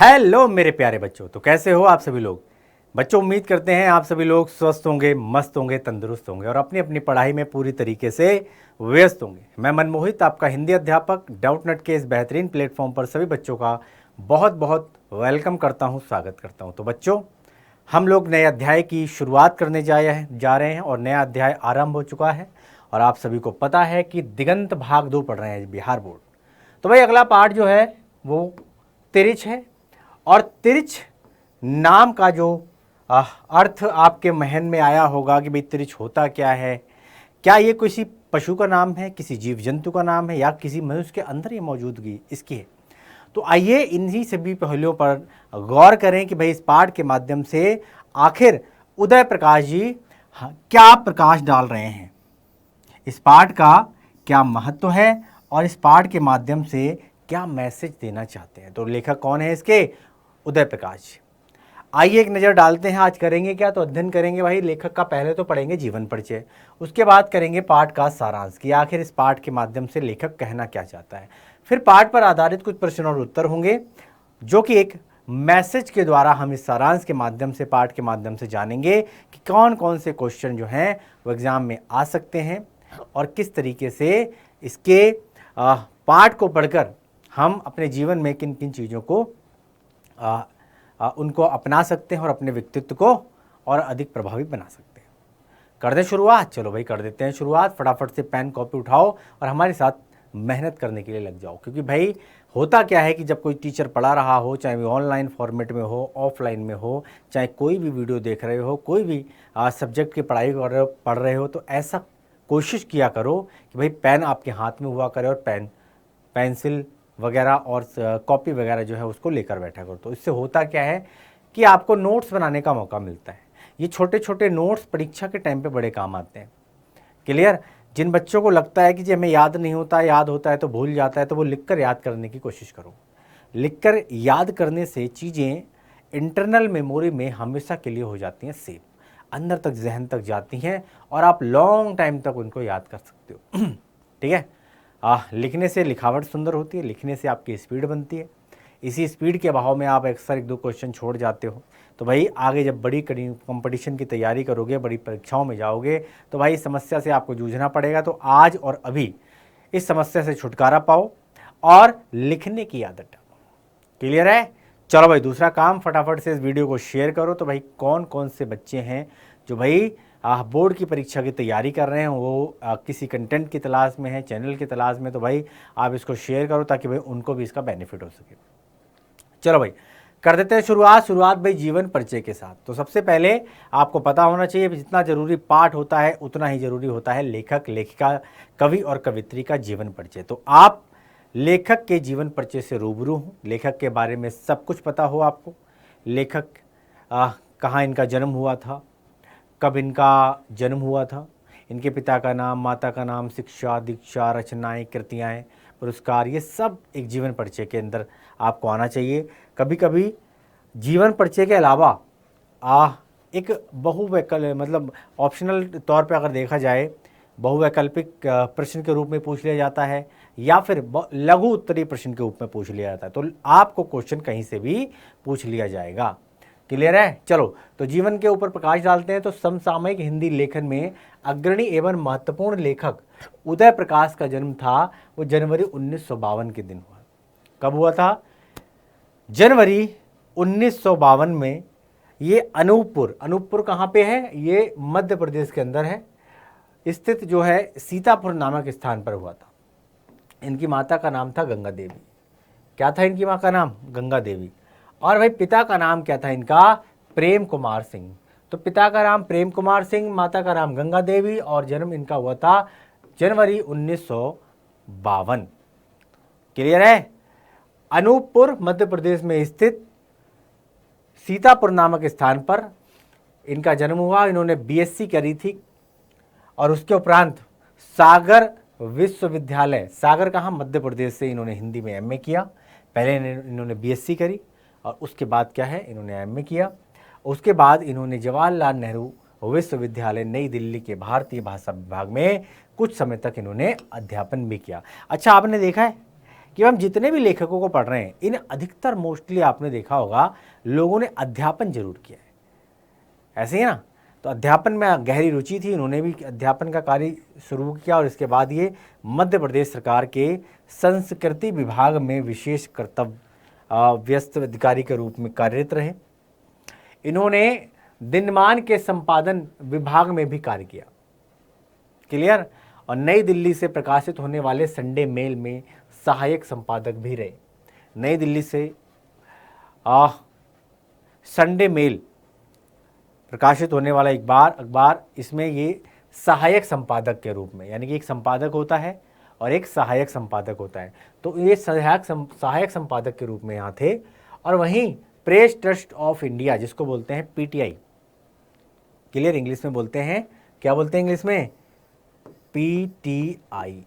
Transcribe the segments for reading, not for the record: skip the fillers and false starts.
Hello मेरे प्यारे बच्चों, तो कैसे हो आप सभी लोग। बच्चों, उम्मीद करते हैं आप सभी लोग स्वस्थ होंगे, मस्त होंगे, तंदुरुस्त होंगे और अपनी अपनी पढ़ाई में पूरी तरीके से व्यस्त होंगे। मैं मनमोहित, आपका हिंदी अध्यापक, डाउटनेट के इस बेहतरीन प्लेटफॉर्म पर सभी बच्चों का बहुत बहुत वेलकम करता हूं, स्वागत करता हूं। तो बच्चों, हम लोग नए अध्याय की शुरुआत करने जा रहे हैं और नया अध्याय आरंभ हो चुका है। और आप सभी को पता है कि दिगंत भाग 2 पढ़ रहे हैं बिहार बोर्ड। तो भाई अगला पार्ट जो है वो तिरिच है। और तिरिच नाम का जो अर्थ आपके महन में आया होगा कि भाई तिरिच होता क्या है, क्या ये किसी पशु का नाम है, किसी जीव जंतु का नाम है, या किसी मनुष्य के अंदर ये मौजूदगी इसकी है। तो आइए इन्हीं सभी पहलुओं पर गौर करें कि भाई इस पाठ के माध्यम से आखिर उदय प्रकाश जी क्या प्रकाश डाल रहे हैं, इस पाठ का क्या महत्व है और इस पाठ के माध्यम से क्या मैसेज देना चाहते हैं। तो लेखक कौन है इसके? उदय प्रकाश। आइए एक नज़र डालते हैं। आज करेंगे क्या? तो अध्ययन करेंगे भाई लेखक का। पहले तो पढ़ेंगे जीवन परिचय, उसके बाद करेंगे पाठ का सारांश कि आखिर इस पाठ के माध्यम से लेखक कहना क्या चाहता है। फिर पाठ पर आधारित कुछ प्रश्न और उत्तर होंगे जो कि एक मैसेज के द्वारा हम इस सारांश के माध्यम से, पाठ के माध्यम से जानेंगे कि कौन कौन से क्वेश्चन जो हैं वो एग्जाम में आ सकते हैं और किस तरीके से इसके पाठ को पढ़कर हम अपने जीवन में किन किन चीज़ों को उनको अपना सकते हैं और अपने व्यक्तित्व को और अधिक प्रभावी बना सकते हैं। कर दें शुरुआत? चलो भाई कर देते हैं शुरुआत। फटाफट से पेन कॉपी उठाओ और हमारे साथ मेहनत करने के लिए लग जाओ। क्योंकि भाई होता क्या है कि जब कोई टीचर पढ़ा रहा हो, चाहे वो ऑनलाइन फॉर्मेट में हो, ऑफलाइन में हो, चाहे कोई भी वीडियो देख रहे हो, कोई भी सब्जेक्ट की पढ़ाई पढ़ रहे हो, तो ऐसा कोशिश किया करो कि भाई पेन आपके हाथ में हुआ करे और पेंसिल वगैरह और कॉपी वगैरह जो है उसको लेकर बैठा करो। तो इससे होता क्या है कि आपको नोट्स बनाने का मौका मिलता है। ये छोटे छोटे नोट्स परीक्षा के टाइम पे बड़े काम आते हैं। क्लियर? जिन बच्चों को लगता है कि जी हमें याद नहीं होता, याद होता है तो भूल जाता है, तो वो लिखकर याद करने की कोशिश करो। लिखकर याद करने से चीज़ें इंटरनल मेमोरी में हमेशा के लिए हो जाती हैं सेव, अंदर तक, जहन तक जाती हैं और आप लॉन्ग टाइम तक उनको याद कर सकते हो। ठीक है? लिखने से लिखावट सुंदर होती है, लिखने से आपकी स्पीड बनती है। इसी स्पीड के अभाव में आप अक्सर एक दो क्वेश्चन छोड़ जाते हो। तो भाई आगे जब बड़ी कंपटीशन की तैयारी करोगे, बड़ी परीक्षाओं में जाओगे, तो भाई इस समस्या से आपको जूझना पड़ेगा। तो आज और अभी इस समस्या से छुटकारा पाओ और लिखने की आदत डालो। क्लियर है? चलो भाई दूसरा काम, फटाफट से इस वीडियो को शेयर करो। तो भाई कौन कौन से बच्चे हैं जो भाई बोर्ड की परीक्षा की तैयारी कर रहे हैं, वो किसी कंटेंट की तलाश में है, चैनल की तलाश में, तो भाई आप इसको शेयर करो ताकि भाई उनको भी इसका बेनिफिट हो सके। चलो भाई कर देते हैं शुरुआत भाई जीवन परिचय के साथ। तो सबसे पहले आपको पता होना चाहिए जितना जरूरी पाठ होता है उतना ही जरूरी होता है लेखक, लेखिका, कवि और कवित्री का जीवन परिचय। तो आप लेखक के जीवन परिचय से रूबरू हो, लेखक के बारे में सब कुछ पता हो आपको। लेखक कहाँ इनका जन्म हुआ था, कब इनका जन्म हुआ था, इनके पिता का नाम, माता का नाम, शिक्षा, दीक्षा, रचनाएं, कृतियाँ, पुरस्कार, ये सब एक जीवन परिचय के अंदर आपको आना चाहिए। कभी कभी जीवन परिचय के अलावा एक मतलब ऑप्शनल तौर पे अगर देखा जाए, बहुवैकल्पिक प्रश्न के रूप में पूछ लिया जाता है या फिर लघु उत्तरीय प्रश्न के रूप में पूछ लिया जाता है। तो आपको क्वेश्चन कहीं से भी पूछ लिया जाएगा। क्लियर है? चलो तो जीवन के ऊपर प्रकाश डालते हैं। तो समसामयिक हिंदी लेखन में अग्रणी एवं महत्वपूर्ण लेखक उदय प्रकाश का जन्म था वो जनवरी 1952 के दिन हुआ। कब हुआ था? जनवरी 1952 में। ये अनूपपुर कहाँ पे है? ये मध्य प्रदेश के अंदर है स्थित, जो है सीतापुर नामक स्थान पर हुआ था। इनकी माता का नाम था गंगा देवी। क्या था इनकी माँ का नाम? गंगा देवी। और भाई पिता का नाम क्या था इनका? प्रेम कुमार सिंह। तो पिता का नाम प्रेम कुमार सिंह, माता का नाम गंगा देवी और जन्म इनका हुआ था जनवरी 1952। क्लियर है? अनूपपुर मध्य प्रदेश में स्थित सीतापुर नामक स्थान पर इनका जन्म हुआ। इन्होंने बीएससी करी थी और उसके उपरांत सागर विश्वविद्यालय, सागर कहाँ? मध्य प्रदेश से इन्होंने हिंदी में एमए किया। पहले इन्होंने बीएससी करी और उसके बाद क्या है, इन्होंने एमए किया। उसके बाद इन्होंने जवाहरलाल नेहरू विश्वविद्यालय नई दिल्ली के भारतीय भाषा विभाग में कुछ समय तक इन्होंने अध्यापन भी किया। अच्छा, आपने देखा है कि हम जितने भी लेखकों को पढ़ रहे हैं इन अधिकतर मोस्टली आपने देखा होगा लोगों ने अध्यापन जरूर किया है, ऐसे ही ना। तो अध्यापन में गहरी रुचि थी, इन्होंने भी अध्यापन का कार्य शुरू किया और इसके बाद ये मध्य प्रदेश सरकार के संस्कृति विभाग में विशेष कर्तव्य व्यस्त अधिकारी के रूप में कार्यरत रहे। इन्होंने दिनमान के संपादन विभाग में भी कार्य किया, क्लियर। और नई दिल्ली से प्रकाशित होने वाले संडे मेल में सहायक संपादक भी रहे। नई दिल्ली से संडे मेल प्रकाशित होने वाला एक बार अखबार, इसमें ये सहायक संपादक के रूप में, यानी कि एक संपादक होता है और एक सहायक संपादक होता है, तो ये सहायक संपादक के रूप में यहाँ थे। और वहीं प्रेस ट्रस्ट ऑफ इंडिया, जिसको बोलते हैं पीटीआई, क्लियर, इंग्लिश में बोलते हैं, क्या बोलते हैं इंग्लिश में, पीटीआई,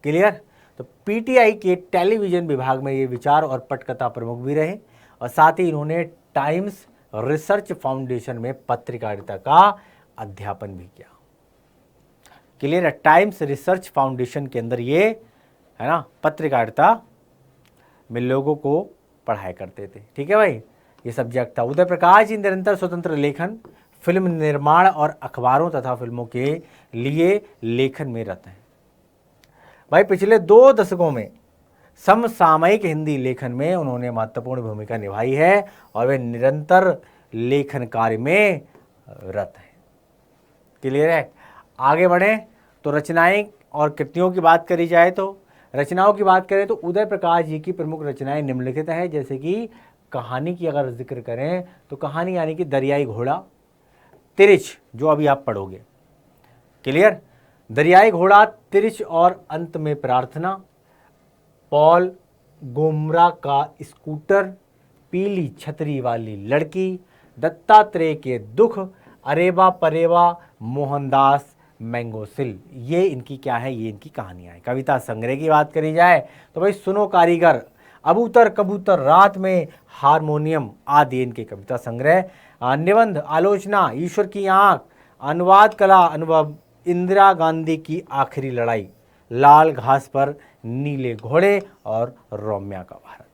क्लियर। तो पीटीआई के टेलीविजन विभाग में ये विचार और पटकथा प्रमुख भी रहे और साथ ही इन्होंने टाइम्स रिसर्च फाउंडेशन में पत्रकारिता का अध्यापन भी किया, क्लियर है। टाइम्स रिसर्च फाउंडेशन के अंदर ये है ना पत्रकारिता में लोगों को पढ़ाया करते थे, ठीक है भाई, ये सब्जेक्ट था। उदय प्रकाश जी निरंतर स्वतंत्र लेखन, फिल्म निर्माण और अखबारों तथा फिल्मों के लिए लेखन में रत हैं भाई। पिछले 2 दशकों में समसामयिक हिंदी लेखन में उन्होंने महत्वपूर्ण भूमिका निभाई है और वे निरंतर लेखन कार्य में रत हैं, क्लियर है। आगे बढ़ें तो रचनाएं और कृतियों की बात करी जाए तो रचनाओं की बात करें तो उदय प्रकाश जी की प्रमुख रचनाएं निम्नलिखित हैं। जैसे कि कहानी की अगर जिक्र करें तो कहानी यानी कि दरियाई घोड़ा, तिरिच जो अभी आप पढ़ोगे, क्लियर, दरियाई घोड़ा, तिरिच और अंत में प्रार्थना, पॉल गोमरा का स्कूटर, पीली छतरी वाली लड़की, दत्तात्रेय के दुख, अरेबा परेबा, मोहनदास मैंगोसिल, ये इनकी क्या है, ये इनकी कहानियां हैं। कविता संग्रह की बात करी जाए तो भाई सुनो कारीगर, अबूतर कबूतर, रात में हारमोनियम आदि इनके कविता संग्रह। निबंध, आलोचना, ईश्वर की आंख, अनुवाद कला अनुभव, इंदिरा गांधी की आखिरी लड़ाई, लाल घास पर नीले घोड़े और रोम्या का भारत,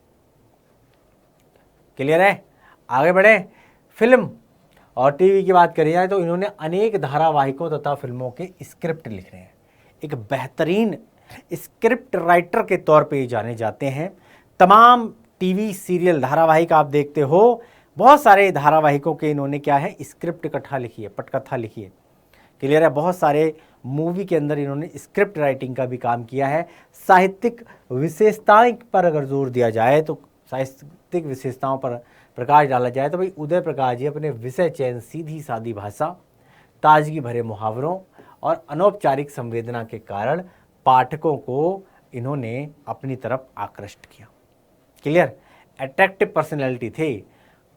क्लियर है। आगे बढ़े, फिल्म और टीवी की बात करी जाए तो इन्होंने अनेक धारावाहिकों तथा फिल्मों के स्क्रिप्ट लिख रहे हैं। एक बेहतरीन स्क्रिप्ट राइटर के तौर पे जाने जाते हैं। तमाम टीवी सीरियल धारावाहिक आप देखते हो, बहुत सारे धारावाहिकों के इन्होंने क्या है स्क्रिप्ट कथा लिखी है, पटकथा लिखी है, क्लियर है। बहुत सारे मूवी के अंदर इन्होंने स्क्रिप्ट राइटिंग का भी काम किया है। साहित्यिक विशेषताएं पर अगर जोर दिया जाए तो साहित्यिक विशेषताओं पर प्रकाश डाला जाए तो भाई उदय प्रकाश जी अपने विषय चयन, सीधी सादी भाषा, ताजगी भरे मुहावरों और अनौपचारिक संवेदना के कारण पाठकों को इन्होंने अपनी तरफ आकृष्ट किया, क्लियर, अट्रैक्टिव पर्सनैलिटी थे।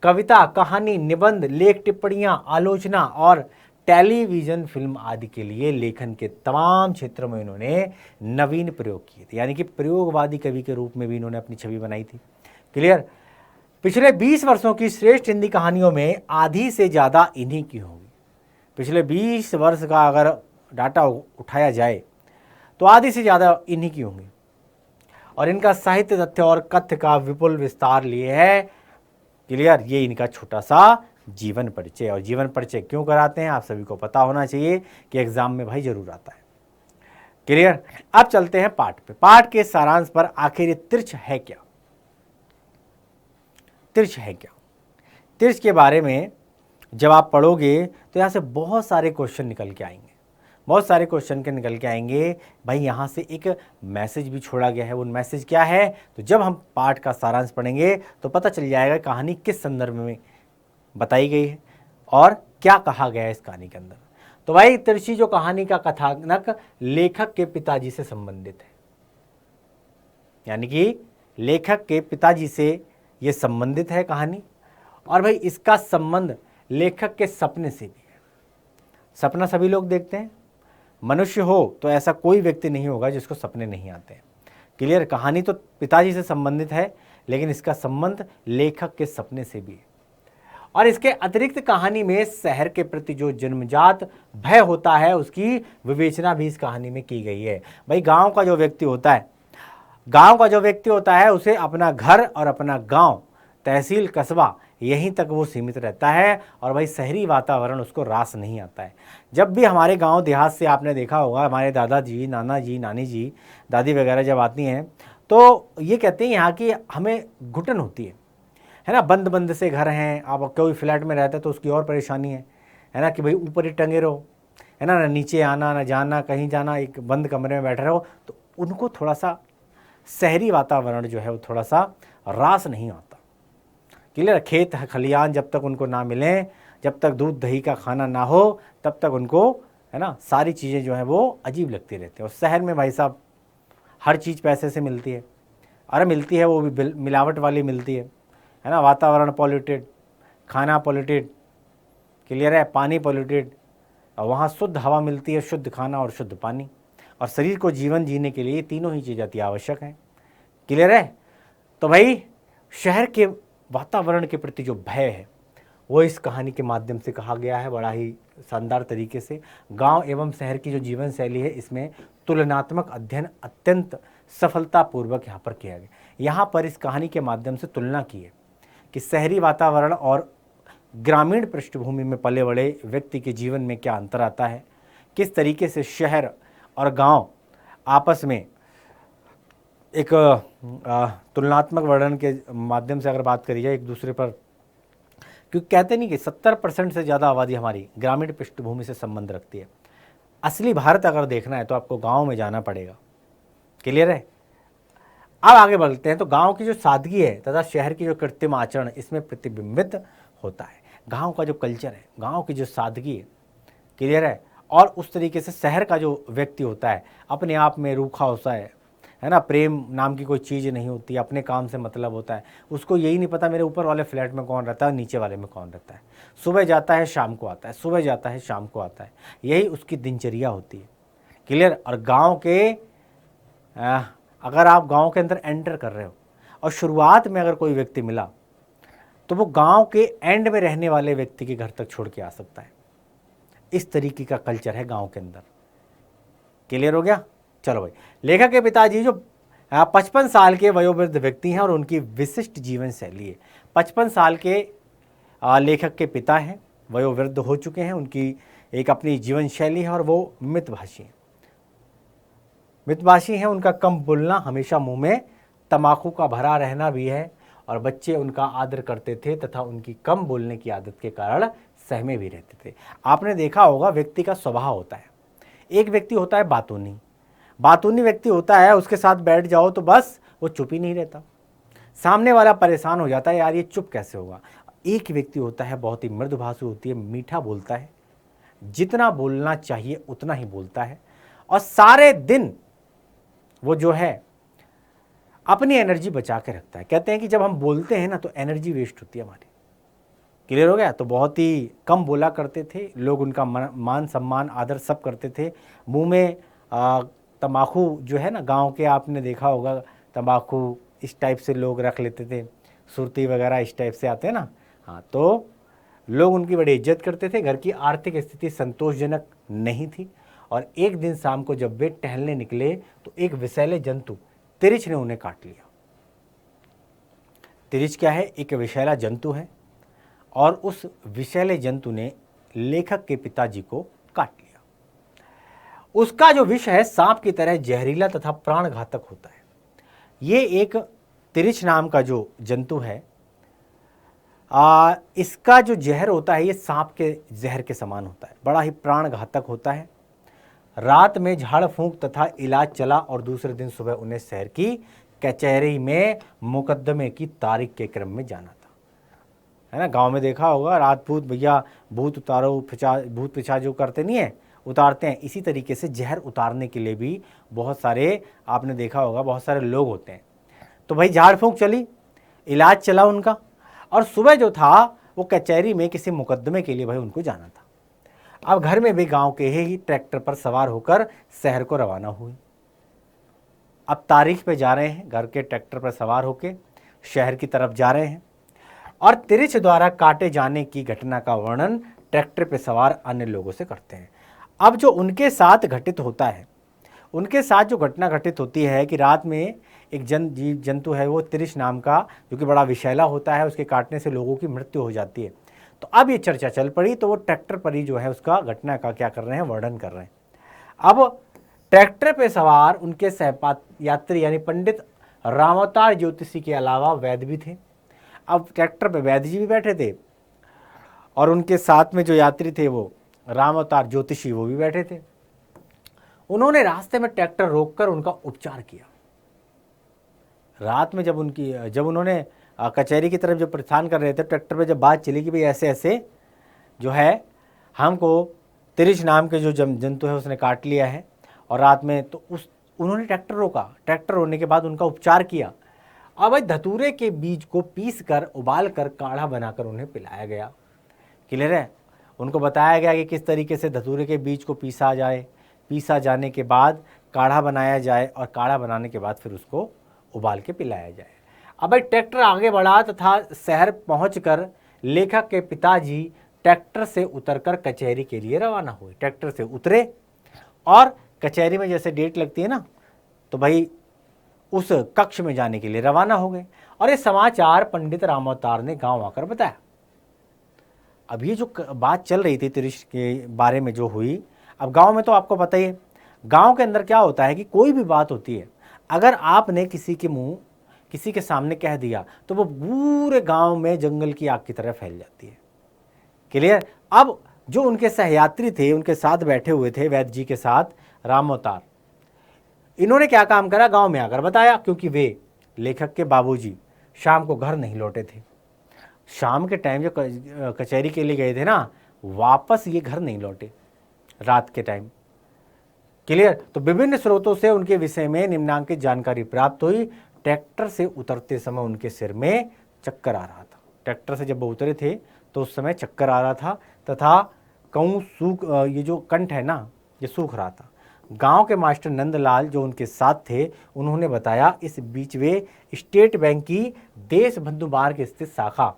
कविता, कहानी, निबंध, लेख, टिप्पणियां, आलोचना और टेलीविजन फिल्म आदि के लिए लेखन के तमाम क्षेत्रों में इन्होंने नवीन प्रयोग किए थे, यानी कि प्रयोगवादी कवि के रूप में भी इन्होंने अपनी छवि बनाई थी, क्लियर। पिछले 20 वर्षों की श्रेष्ठ हिंदी कहानियों में आधी से ज़्यादा इन्हीं की होगी। पिछले 20 वर्ष का अगर डाटा उठाया जाए तो आधी से ज़्यादा इन्हीं की होंगी और इनका साहित्य तथ्य और कथ्य का विपुल विस्तार लिए है, क्लियर। ये इनका छोटा सा जीवन परिचय, और जीवन परिचय क्यों कराते हैं आप सभी को पता होना चाहिए कि एग्जाम में भाई जरूर आता है, क्लियर। अब चलते हैं पाठ पे। पाठ के सारांश पर आखिर ये तिरछ है क्या, तिरछ है क्या, तिरछ के बारे में जब आप पढ़ोगे तो यहाँ से बहुत सारे क्वेश्चन निकल के आएंगे, बहुत सारे क्वेश्चन के निकल के आएंगे भाई। यहाँ से एक मैसेज भी छोड़ा गया है, वो मैसेज क्या है, तो जब हम पाठ का सारांश पढ़ेंगे तो पता चल जाएगा कहानी किस संदर्भ में बताई गई है और क्या कहा गया है इस कहानी के अंदर। तो भाई तिरछी जो कहानी का कथानक लेखक के पिताजी से संबंधित है, यानी कि लेखक के पिताजी से ये संबंधित है कहानी। और भाई इसका संबंध लेखक के सपने से भी है। सपना सभी लोग देखते हैं, मनुष्य हो तो ऐसा कोई व्यक्ति नहीं होगा जिसको सपने नहीं आते हैं, क्लियर। कहानी तो पिताजी से संबंधित है लेकिन इसका संबंध लेखक के सपने से भी है। और इसके अतिरिक्त कहानी में शहर के प्रति जो जन्मजात भय होता है उसकी विवेचना भी इस कहानी में की गई है। भाई गांव का जो व्यक्ति होता है गांव का जो व्यक्ति होता है उसे अपना घर और अपना गांव, तहसील, कस्बा यहीं तक वो सीमित रहता है और भाई शहरी वातावरण उसको रास नहीं आता है। जब भी हमारे गांव देहात से आपने देखा होगा, हमारे दादाजी, नाना जी, नानी जी, दादी वगैरह जब आती हैं तो ये कहते हैं यहाँ की हमें घुटन होती है ना, बंद बंद से घर हैं। आप कोई फ्लैट में रहता है तो उसकी और परेशानी है ना, कि भाई ऊपर ही टंगे रहो, है ना नीचे आना ना जाना, कहीं जाना, एक बंद कमरे में बैठे रहो। तो उनको थोड़ा सा शहरी वातावरण जो है वो थोड़ा सा रास नहीं आता। क्लियर? खेत खलियान जब तक उनको ना मिलें, जब तक दूध दही का खाना ना हो, तब तक उनको, है ना, सारी चीज़ें जो हैं वो अजीब लगती रहती हैं। और शहर में भाई साहब हर चीज़ पैसे से मिलती है, अरे मिलती है वो भी मिलावट वाली मिलती है ना। वातावरण पॉल्यूटेड, खाना पॉल्यूटेड, क्लियर है, पानी पॉल्यूटेड। और वहाँ शुद्ध हवा मिलती है, शुद्ध खाना और शुद्ध पानी। और शरीर को जीवन जीने के लिए तीनों ही चीज़ें अति आवश्यक हैं। क्लियर है? तो भाई शहर के वातावरण के प्रति जो भय है वो इस कहानी के माध्यम से कहा गया है बड़ा ही शानदार तरीके से। गांव एवं शहर की जो जीवन शैली है इसमें तुलनात्मक अध्ययन अत्यंत सफलतापूर्वक यहाँ पर किया गया। यहाँ पर इस कहानी के माध्यम से तुलना की है कि शहरी वातावरण और ग्रामीण पृष्ठभूमि में पले बड़े व्यक्ति के जीवन में क्या अंतर आता है, किस तरीके से शहर और गांव आपस में एक तुलनात्मक वर्णन के माध्यम से अगर बात करी जाए एक दूसरे पर, क्योंकि कहते नहीं कि 70% से ज़्यादा आबादी हमारी ग्रामीण पृष्ठभूमि से संबंध रखती है। असली भारत अगर देखना है तो आपको गांव में जाना पड़ेगा। क्लियर है? अब आगे बढ़ते हैं तो गांव की जो सादगी है तथा शहर की जो कृत्रिम आचरण इसमें प्रतिबिंबित होता है। गांव का जो कल्चर है, गांव की जो सादगी है, क्लियर है, और उस तरीके से शहर का जो व्यक्ति होता है अपने आप में रूखा होता है ना, प्रेम नाम की कोई चीज़ नहीं होती, अपने काम से मतलब होता है, उसको यही नहीं पता मेरे ऊपर वाले फ्लैट में कौन रहता है, नीचे वाले में कौन रहता है। सुबह जाता है शाम को आता है, सुबह जाता है शाम को आता है, यही उसकी दिनचर्या होती है। क्लियर? और गांव के अगर आप गांव के अंदर एंटर कर रहे हो और शुरुआत में अगर कोई व्यक्ति मिला तो वो गांव के एंड में रहने वाले व्यक्ति के घर तक छोड़ के आ सकता है। इस तरीके का कल्चर है गांव के अंदर। क्लियर हो गया? चलो भाई, लेखक के पिताजी जो 55 साल के वयोवृद्ध व्यक्ति हैं और उनकी विशिष्ट जीवन शैली है। 55 साल के लेखक के पिता हैं, वयोवृद्ध हो चुके हैं, उनकी एक अपनी जीवन शैली है और वो मितभाषी हैं। मितभाषी हैं, उनका कम बोलना, हमेशा मुंह में तम्बाकू का भरा रहना भी है और बच्चे उनका आदर करते थे तथा उनकी कम बोलने की आदत के कारण सहमे भी रहते थे। आपने देखा होगा व्यक्ति का स्वभाव होता है, एक व्यक्ति होता है बातूनी व्यक्ति होता है, उसके साथ बैठ जाओ तो बस वो चुप ही नहीं रहता, सामने वाला परेशान हो जाता है, यार ये चुप कैसे होगा। एक व्यक्ति होता है बहुत ही मृदुभाषी होती है, मीठा बोलता है, जितना बोलना चाहिए उतना ही बोलता है और सारे दिन वो जो है अपनी एनर्जी बचा के रखता है। कहते हैं कि जब हम बोलते हैं ना तो एनर्जी वेस्ट होती है हमारी। क्लियर हो गया? तो बहुत ही कम बोला करते थे लोग, उनका मान सम्मान आदर सब करते थे। मुंह में तम्बाकू जो है ना, गांव के आपने देखा होगा तम्बाकू इस टाइप से लोग रख लेते थे, सुरती वगैरह इस टाइप से आते हैं ना, हाँ, तो लोग उनकी बड़ी इज्जत करते थे। घर की आर्थिक स्थिति संतोषजनक नहीं थी और एक दिन शाम को जब वे टहलने निकले तो एक विषैले जंतु तिरिच ने उन्हें काट लिया। तिरिच क्या है? एक विषैला जंतु है और उस विषैले जंतु ने लेखक के पिताजी को काट लिया। उसका जो विष है सांप की तरह जहरीला तथा प्राणघातक होता है। ये एक तिरिच नाम का जो जंतु है, इसका जो जहर होता है ये सांप के जहर के समान होता है, बड़ा ही प्राणघातक होता है। रात में झाड़ फूंक तथा इलाज चला और दूसरे दिन सुबह उन्हें शहर की कचहरी में मुकदमे की तारीख के क्रम में जाना था। है ना, गांव में देखा होगा रात भूत भैया भूत उतारो, भूत पिछा जो करते नहीं है, उतारते हैं। इसी तरीके से जहर उतारने के लिए भी बहुत सारे, आपने देखा होगा बहुत सारे लोग होते हैं। तो भाई झाड़ फूंक चली, इलाज चला उनका और सुबह जो था वो कचहरी में किसी मुकदमे के लिए भाई उनको जाना था। अब घर में भी गांव के ही ट्रैक्टर पर सवार होकर शहर को रवाना हुई। अब तारीख पे जा रहे हैं, घर के ट्रैक्टर पर सवार होकर शहर की तरफ जा रहे हैं और तिरिच द्वारा काटे जाने की घटना का वर्णन ट्रैक्टर पर सवार अन्य लोगों से करते हैं। अब जो उनके साथ घटित होता है, उनके साथ जो घटना घटित होती है कि रात में एक जीव जंतु है वो तिरिश नाम का, जो कि बड़ा विषैला होता है, उसके काटने से लोगों की मृत्यु हो जाती है। तो अब ये चर्चा चल पड़ी, तो वो ट्रैक्टर पर ही जो है उसका घटना का क्या कर रहे हैं, वर्णन कर रहे हैं। अब ट्रैक्टर पे सवार उनके यात्री यानी पंडित रामावतार ज्योतिषी के अलावा वैद्य भी थे। अब ट्रैक्टर पे वैद्य जी भी बैठे थे और उनके साथ में जो यात्री थे वो रामावतार ज्योतिषी वो भी बैठे थे। उन्होंने रास्ते में ट्रैक्टर रोककर उनका उपचार किया। रात में जब उन्होंने कचहरी की तरफ जब प्रस्थान कर रहे थे, ट्रैक्टर पे जब बात चली कि भाई ऐसे ऐसे जो है हमको तिरिश नाम के जो जंतु है उसने काट लिया है और रात में, तो उन्होंने ट्रैक्टर रोका। ट्रैक्टर रोकने के बाद उनका उपचार किया। अब भाई धतूरे के बीज को पीस कर उबाल कर काढ़ा बनाकर उन्हें पिलाया गया। क्लियर है? उनको बताया गया कि किस तरीके से धतूरे के बीज को पीसा जाने के बाद काढ़ा बनाया जाए और काढ़ा बनाने के बाद फिर उसको उबाल के पिलाया जाए। अब भाई ट्रैक्टर आगे बढ़ा तथा शहर पहुंचकर लेखक के पिताजी ट्रैक्टर से उतरकर कचहरी के लिए रवाना हुए। ट्रैक्टर से उतरे और कचहरी में जैसे डेट लगती है ना, तो भाई उस कक्ष में जाने के लिए रवाना हो गए। और ये समाचार पंडित रामावतार ने गांव आकर बताया। अब ये जो बात चल रही थी तिरिश के बारे में जो हुई, अब गांव में तो आपको पता ही है, गांव के अंदर क्या होता है कि कोई भी बात होती है, अगर आपने किसी के सामने कह दिया तो वो पूरे गांव में जंगल की आग की तरह फैल जाती है। क्लियर? अब जो उनके सहयात्री थे, उनके साथ बैठे हुए थे वैद्य जी के साथ रामावतार, इन्होंने क्या काम करा, गांव में आकर बताया, क्योंकि वे लेखक के बाबूजी शाम को घर नहीं लौटे थे। शाम के टाइम जो कचहरी के लिए गए थे ना, वापस ये घर नहीं लौटे रात के टाइम। क्लियर? तो विभिन्न स्रोतों से उनके विषय में निम्नांकित जानकारी प्राप्त हुई। ट्रैक्टर से उतरते समय उनके सिर में चक्कर आ रहा था। ट्रैक्टर से जब वो उतरे थे तो उस समय चक्कर आ रहा था तथा ये जो कंठ है ना, ये सूख रहा था। गांव के मास्टर नंदलाल जो उनके साथ थे, उन्होंने बताया इस बीच वे स्टेट बैंक की देशबंधु मार्ग स्थित शाखा,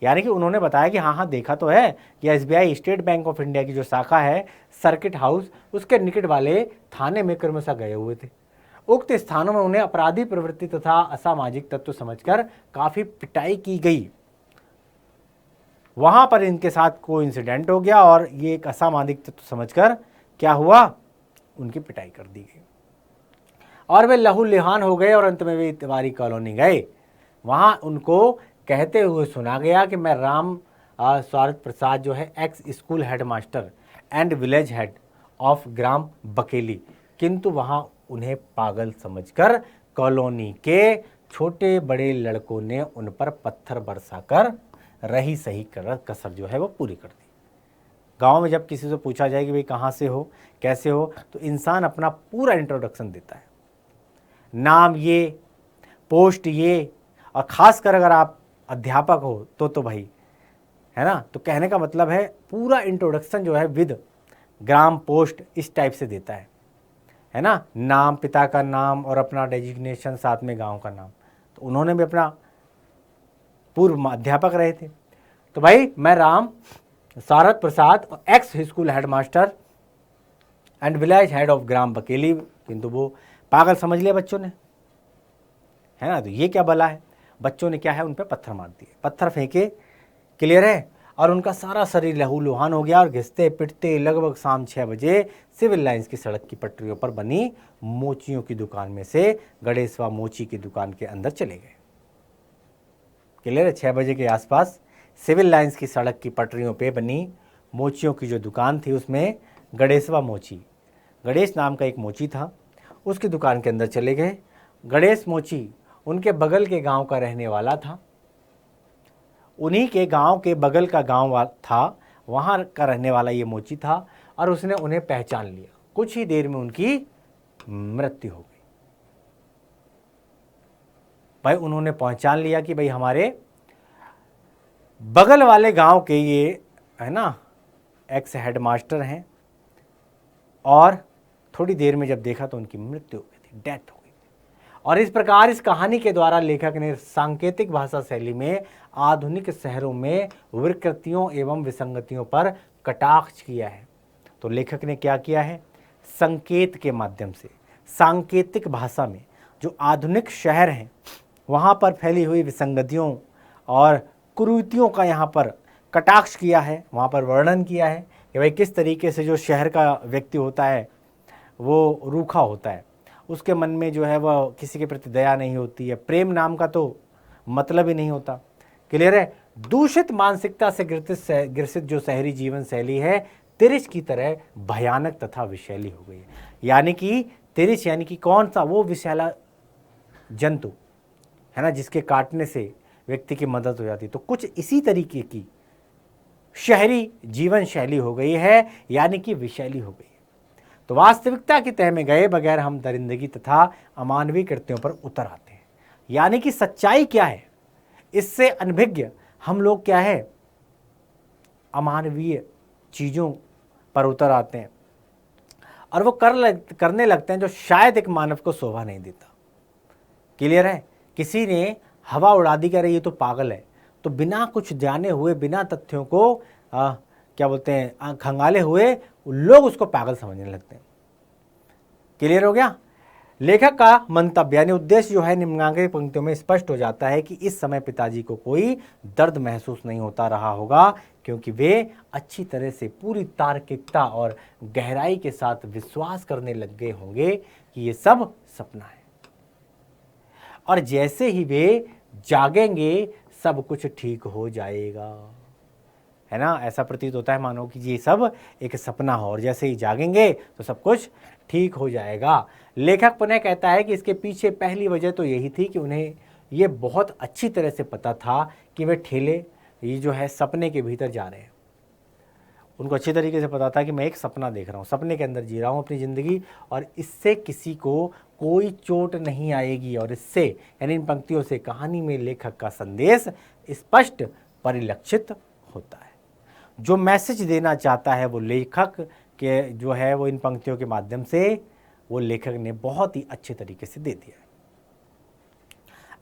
यानी कि उन्होंने बताया कि हाँ देखा तो है कि SBI state bank of India की जो शाखा है सर्किट हाउस, उसके निकट वाले थाने में क्रमशः गए हुए थे। उक्त स्थानों में उन्हें अपराधी प्रवृत्ति तथा असामाजिक तत्व समझकर काफी पिटाई की गई। वहां पर इनके साथ कोई इंसिडेंट हो गया और ये एक असामाजिक तत्व समझकर क्या हुआ, उनकी पिटाई कर दी गई और वे लहूलुहान हो गए और अंत में वे तिवारी कॉलोनी गए। वहां उनको कहते हुए सुना गया कि मैं राम स्वारथ प्रसाद जो है ex school headmaster and village head of ग्राम बकेली, किंतु वहां उन्हें पागल समझकर कॉलोनी के छोटे बड़े लड़कों ने उन पर पत्थर बरसाकर रही सही कसर जो है वो पूरी कर दी। गांव में जब किसी से पूछा जाए कि भाई कहाँ से हो, कैसे हो, तो इंसान अपना पूरा इंट्रोडक्शन देता है, नाम ये, पोस्ट ये, और ख़ासकर अगर आप अध्यापक हो तो भाई है ना, तो कहने का मतलब है पूरा इंट्रोडक्शन जो है विद ग्राम पोस्ट इस टाइप से देता है ना, नाम, पिता का नाम और अपना डेजिग्नेशन, साथ में गांव का नाम। तो उन्होंने भी अपना पूर्व अध्यापक रहे थे। तो भाई मैं Ram Swarath Prasad ex school headmaster and village head of ग्राम बकेली, किंतु वो पागल समझ लिया बच्चों ने, है ना। तो ये क्या भला है, बच्चों ने क्या है उन पर पत्थर मार दिए, पत्थर फेंके। क्लियर है? और उनका सारा शरीर लहूलुहान हो गया और घिसते पिटते लगभग शाम 6 बजे सिविल लाइंस की सड़क की पटरियों पर बनी मोचियों की दुकान में से गणेशवा मोची की दुकान के अंदर चले गए। क्लियर है? 6 बजे के आसपास सिविल लाइंस की सड़क की पटरियों पे बनी मोचियों की जो दुकान थी, उसमें गणेशवा मोची, गणेश नाम का एक मोची था, उसकी दुकान के अंदर चले गए। गणेश मोची उनके बगल के गांव का रहने वाला था, उन्हीं के गांव के बगल का गांव था, वहां का रहने वाला ये मोची था और उसने उन्हें पहचान लिया। कुछ ही देर में उनकी मृत्यु हो गई। भाई उन्होंने पहचान लिया कि भाई हमारे बगल वाले गांव के ये है ना एक्स हेडमास्टर हैं, और थोड़ी देर में जब देखा तो उनकी मृत्यु हो गई थी, डेथ हो गई थी। और इस प्रकार इस कहानी के द्वारा लेखक ने सांकेतिक भाषा शैली में आधुनिक शहरों में विकृतियों एवं विसंगतियों पर कटाक्ष किया है। तो लेखक ने क्या किया है, संकेत के माध्यम से, सांकेतिक भाषा में जो आधुनिक शहर हैं वहाँ पर फैली हुई विसंगतियों और कुरीतियों का यहाँ पर कटाक्ष किया है, वहाँ पर वर्णन किया है कि भाई किस तरीके से जो शहर का व्यक्ति होता है वो रूखा होता है, उसके मन में जो है वह किसी के प्रति दया नहीं होती है, प्रेम नाम का तो मतलब ही नहीं होता। क्लियर है। दूषित मानसिकता से ग्रसित जो शहरी जीवन शैली है तिरिच की तरह भयानक तथा विषैली हो गई है। यानी कि तिरिच यानी कि कौन सा, वो विषैला जंतु है ना जिसके काटने से व्यक्ति की मदद हो जाती। तो कुछ इसी तरीके की शहरी जीवन शैली हो गई है, यानी कि विषैली हो गई है। तो वास्तविकता की तह में गए बगैर हम दरिंदगी तथा अमानवीय कृत्यों पर उतर आते हैं। यानी कि सच्चाई क्या है, इससे अनभिज्ञ हम लोग क्या है, अमानवीय चीज़ों पर उतर आते हैं और वो करने लगते हैं जो शायद एक मानव को शोभा नहीं देता। क्लियर है। किसी ने हवा उड़ा दी, कह रही ये तो पागल है, तो बिना कुछ जाने हुए, बिना तथ्यों को क्या बोलते हैं खंगाले हुए लोग उसको पागल समझने लगते हैं। क्लियर हो गया। लेखक का मंतव्य यानी उद्देश्य जो है निम्नांकित पंक्तियों में स्पष्ट हो जाता है कि इस समय पिताजी को कोई दर्द महसूस नहीं होता रहा होगा, क्योंकि वे अच्छी तरह से पूरी तार्किकता और गहराई के साथ विश्वास करने लग गए होंगे कि ये सब सपना है, और जैसे ही वे जागेंगे सब कुछ ठीक हो जाएगा, है ना। ऐसा प्रतीत होता है मानो कि ये सब एक सपना हो, और जैसे ही जागेंगे तो सब कुछ ठीक हो जाएगा। लेखक पुनः कहता है कि इसके पीछे पहली वजह तो यही थी कि उन्हें ये बहुत अच्छी तरह से पता था कि वे ठेले ये जो है सपने के भीतर जा रहे हैं। उनको अच्छी तरीके से पता था कि मैं एक सपना देख रहा हूँ, सपने के अंदर जी रहा हूँ अपनी ज़िंदगी, और इससे किसी को कोई चोट नहीं आएगी। और इससे यानी इन पंक्तियों से कहानी में लेखक का संदेश स्पष्ट परिलक्षित होता है। जो मैसेज देना चाहता है वो लेखक के जो है वो इन पंक्तियों के माध्यम से वो लेखक ने बहुत ही अच्छे तरीके से दे दिया है।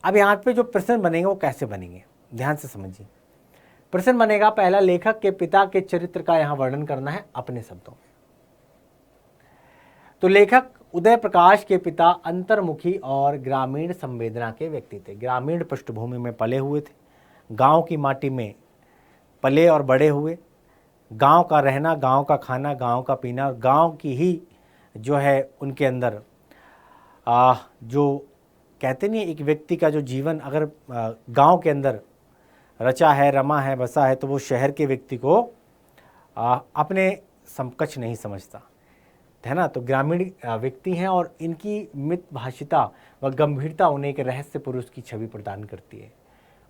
अब यहाँ पे जो प्रश्न बनेंगे वो कैसे बनेंगे, ध्यान से समझिए। प्रश्न बनेगा पहला, लेखक के पिता के चरित्र का यहाँ वर्णन करना है अपने शब्दों में। तो लेखक उदय प्रकाश के पिता अंतर्मुखी और ग्रामीण संवेदना के व्यक्ति थे। ग्रामीण पृष्ठभूमि में पले हुए थे, गांव की माटी में पले और बड़े हुए। गांव का रहना, गांव का खाना, गांव का पीना, गांव की ही जो है उनके अंदर जो कहते नहीं एक व्यक्ति का जो जीवन अगर गांव के अंदर रचा है, रमा है, बसा है, तो वो शहर के व्यक्ति को अपने समकक्ष नहीं समझता, है ना। तो ग्रामीण व्यक्ति हैं और इनकी मितभाषिता व गंभीरता उन्हें एक रहस्य पुरुष की छवि प्रदान करती है।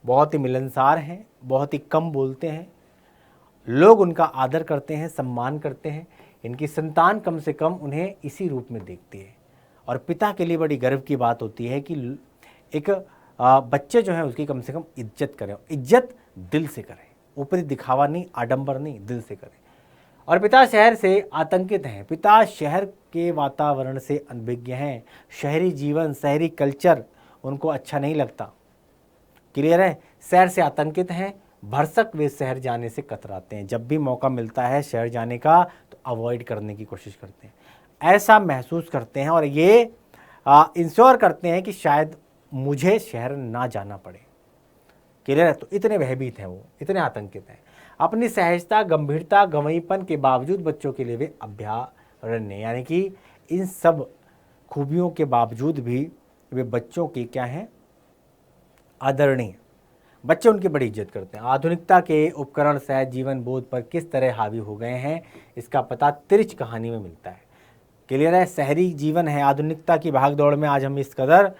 बहुत ही मिलनसार हैं, बहुत ही कम बोलते हैं, लोग उनका आदर करते हैं, सम्मान करते हैं। इनकी संतान कम से कम उन्हें इसी रूप में देखती है। और पिता के लिए बड़ी गर्व की बात होती है कि एक बच्चे जो है उसकी कम से कम इज्जत करें, इज्जत दिल से करें, ऊपरी दिखावा नहीं, आडंबर नहीं, दिल से करें। और पिता शहर से आतंकित हैं, पिता शहर के वातावरण से अनभिज्ञ हैं, शहरी जीवन, शहरी कल्चर उनको अच्छा नहीं लगता। क्लियर है। शहर से आतंकित हैं, भरसक वे शहर जाने से कतराते हैं। जब भी मौका मिलता है शहर जाने का तो अवॉइड करने की कोशिश करते हैं, ऐसा महसूस करते हैं और ये इंश्योर करते हैं कि शायद मुझे शहर ना जाना पड़े। क्लियर है। तो इतने भयभीत हैं वो, इतने आतंकित हैं। अपनी सहजता, गंभीरता, गंवईपन के बावजूद बच्चों के लिए वे अभयारण्य, यानी कि इन सब खूबियों के बावजूद भी वे बच्चों की क्या हैं, आदरणीय। बच्चे उनकी बड़ी इज्जत करते हैं। आधुनिकता के उपकरण सहज जीवन बोध पर किस तरह हावी हो गए हैं इसका पता तिरछ कहानी में मिलता है। क्लियर है। शहरी जीवन है, आधुनिकता की भागदौड़ में आज हम इस कदर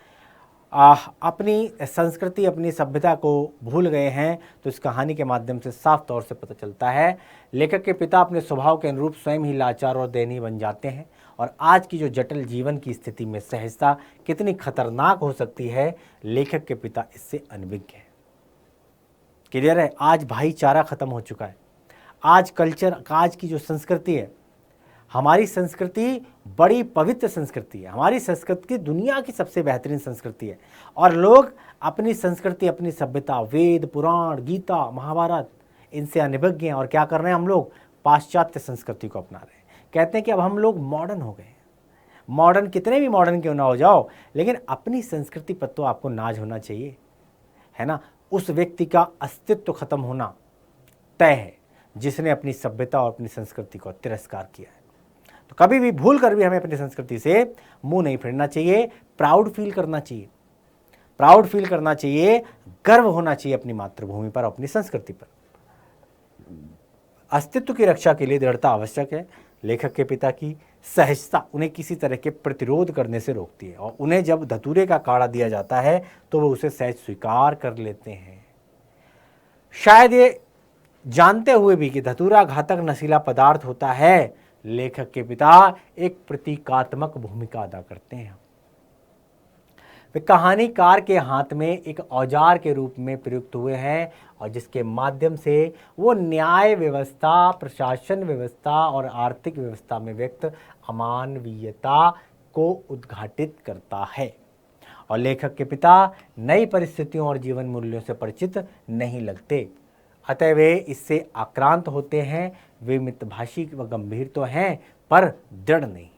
अपनी संस्कृति, अपनी सभ्यता को भूल गए हैं, तो इस कहानी के माध्यम से साफ तौर से पता चलता है लेखक के पिता अपने स्वभाव के अनुरूप स्वयं ही लाचार और दयनीय बन जाते हैं। और आज की जो जटिल जीवन की स्थिति में सहजता कितनी खतरनाक हो सकती है, लेखक के पिता इससे अनभिज्ञ है। क्लियर है। आज भाईचारा खत्म हो चुका है। आज कल्चर, आज की जो संस्कृति है, हमारी संस्कृति बड़ी पवित्र संस्कृति है। हमारी संस्कृति दुनिया की सबसे बेहतरीन संस्कृति है और लोग अपनी संस्कृति, अपनी सभ्यता, वेद, पुराण, गीता, महाभारत, इनसे अनभिज्ञ हैं। और क्या कर रहे हैं हम लोग, पाश्चात्य संस्कृति को अपना रहे हैं। कहते हैं कि अब हम लोग मॉडर्न हो गए, मॉडर्न कितने भी मॉडर्न क्यों ना हो जाओ, लेकिन अपनी संस्कृति पर तो आपको नाज होना चाहिए, है ना। उस व्यक्ति का अस्तित्व खत्म होना तय है जिसने अपनी सभ्यता और अपनी संस्कृति को तिरस्कार किया है। तो कभी भी भूल कर भी हमें अपनी संस्कृति से मुंह नहीं फेरना चाहिए, प्राउड फील करना चाहिए, प्राउड फील करना चाहिए, गर्व होना चाहिए अपनी मातृभूमि पर, अपनी संस्कृति पर। अस्तित्व की रक्षा के लिए दृढ़ता आवश्यक है। लेखक के पिता की सहजता उन्हें किसी तरह के प्रतिरोध करने से रोकती है, और उन्हें जब धतूरे का काढ़ा दिया जाता है तो वो उसे सहज स्वीकार कर लेते हैं, शायद ये जानते हुए भी कि धतूरा घातक नशीला पदार्थ होता है। लेखक के पिता एक प्रतीकात्मक भूमिका अदा करते हैं। वे कहानीकार के हाथ में एक औजार के रूप में प्रयुक्त हुए हैं, और जिसके माध्यम से वो न्याय व्यवस्था, प्रशासन व्यवस्था और आर्थिक व्यवस्था में व्यक्त अमानवीयता को उद्घाटित करता है। और लेखक के पिता नई परिस्थितियों और जीवन मूल्यों से परिचित नहीं लगते, अतः वे इससे आक्रांत होते हैं। वे मितभाषी व गंभीर तो हैं पर दृढ़ नहीं।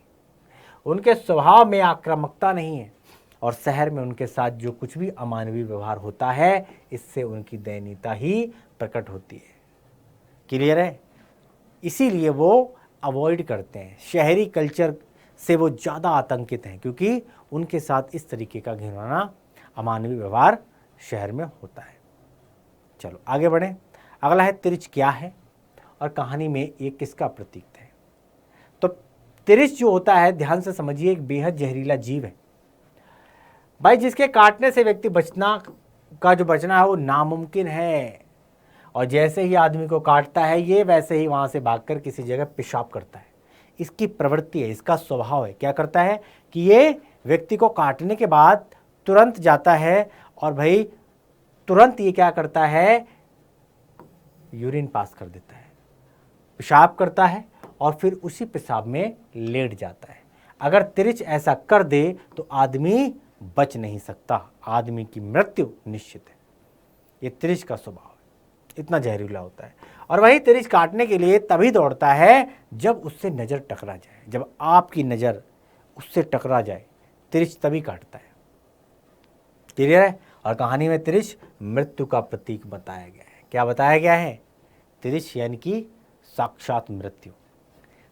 उनके स्वभाव में आक्रामकता नहीं है, और शहर में उनके साथ जो कुछ भी अमानवीय व्यवहार होता है इससे उनकी दयनीयता ही प्रकट होती है। क्लियर है? इसीलिए वो अवॉइड करते हैं। शहरी कल्चर से वो ज़्यादा आतंकित हैं, क्योंकि उनके साथ इस तरीके का घिनौना अमानवीय व्यवहार शहर में होता है। चलो आगे बढ़ें। अगला है तिरछ क्या है, और कहानी में ये किसका प्रतीक है। तो तिरछ जो होता है, ध्यान से समझिए, एक बेहद जहरीला जीव है भाई, जिसके काटने से व्यक्ति बचना है वो नामुमकिन है। और जैसे ही आदमी को काटता है ये वैसे ही वहाँ से भागकर किसी जगह पेशाब करता है। इसकी प्रवृत्ति है, इसका स्वभाव है। क्या करता है कि ये व्यक्ति को काटने के बाद तुरंत जाता है, और भाई तुरंत ये क्या करता है, यूरिन पास कर देता है, पेशाब करता है, और फिर उसी पेशाब में लेट जाता है। अगर तिरछ ऐसा कर दे तो आदमी बच नहीं सकता, आदमी की मृत्यु निश्चित है। ये तिरछ का स्वभाव है, इतना जहरीला होता है। और वही तिरछ काटने के लिए तभी दौड़ता है जब उससे नज़र टकरा जाए। जब आपकी नज़र उससे टकरा जाए तिरछ तभी काटता है। क्लियर है? और कहानी में तिरछ मृत्यु का प्रतीक बताया गया है। क्या बताया गया है? तिरछ यानी कि साक्षात मृत्यु।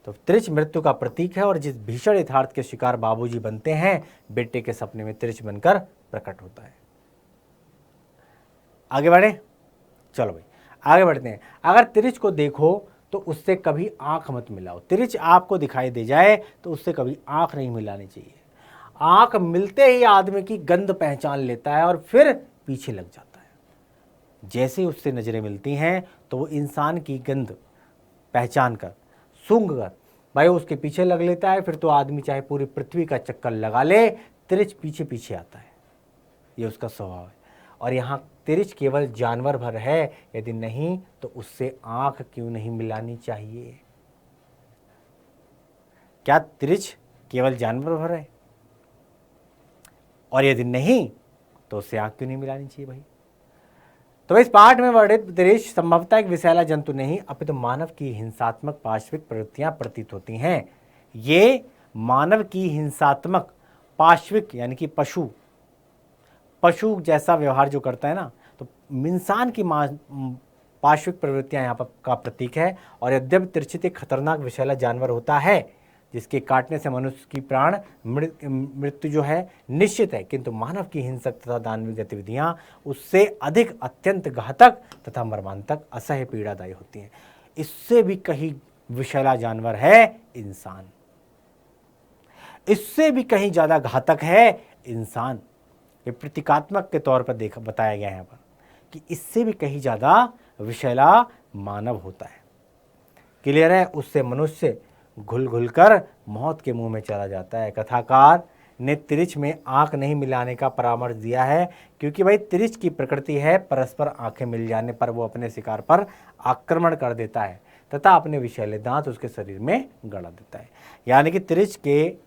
तो तिरछ मृत्यु का प्रतीक है, और जिस भीषण यथार्थ के शिकार बाबूजी बनते हैं, बेटे के सपने में तिरछ बनकर प्रकट होता है। आगे बढ़े? चलो भाई आगे बढ़ते हैं। अगर तिरछ को देखो तो उससे कभी आंख मत मिलाओ। तिरछ आपको दिखाई दे जाए तो उससे कभी आंख नहीं मिलानी चाहिए। आंख मिलते ही आदमी की गंध पहचान लेता है और फिर पीछे लग जाता है। जैसे ही उससे नजरें मिलती हैं तो वो इंसान की गंध पहचान कर, सूंघ कर भाई उसके पीछे लग लेता है। फिर तो आदमी चाहे पूरी पृथ्वी का चक्कर लगा ले, तिरछ पीछे पीछे आता है। ये उसका स्वभाव है। और यहाँ तिरछ केवल जानवर भर है, यदि नहीं तो उससे आंख क्यों नहीं मिलानी चाहिए? क्या तिरछ केवल जानवर भर है? और यदि नहीं तो उससे आंख क्यों नहीं मिलानी चाहिए भाई? तो इस पाठ में वर्णित तिरछ संभवतः एक विषैला जंतु नहीं अपितु मानव की हिंसात्मक पार्श्विक प्रवृत्तियां प्रतीत होती हैं। ये मानव की हिंसात्मक पार्श्विक यानी कि पशु जैसा व्यवहार जो करता है ना, तो इंसान की पार्श्विक प्रवृत्तियां यहाँ पर का प्रतीक है। और यद्यपि तिरछित एक खतरनाक विषैला जानवर होता है जिसके काटने से मनुष्य की प्राण मृत्यु जो है निश्चित है, किंतु मानव की हिंसक तथा दानवीय गतिविधियां उससे अधिक अत्यंत घातक तथा मर्मांतक असह्य पीड़ादायी होती हैं। इससे भी कहीं विषैला जानवर है इंसान, इससे भी कहीं ज्यादा घातक है इंसान। ये प्रतीकात्मक के तौर पर बताया गया है यहाँ पर कि इससे भी कहीं ज्यादा विषैला मानव होता है। क्लियर है? उससे मनुष्य घुल घुल कर मौत के मुंह में चला जाता है। कथाकार ने तिरछ में आंख नहीं मिलाने का परामर्श दिया है, क्योंकि भाई तिरछ की प्रकृति है परस्पर आंखें मिल जाने पर वो अपने शिकार पर आक्रमण कर देता है तथा अपने विषैले दांत उसके शरीर में गड़ा देता है। यानी कि तिरछ के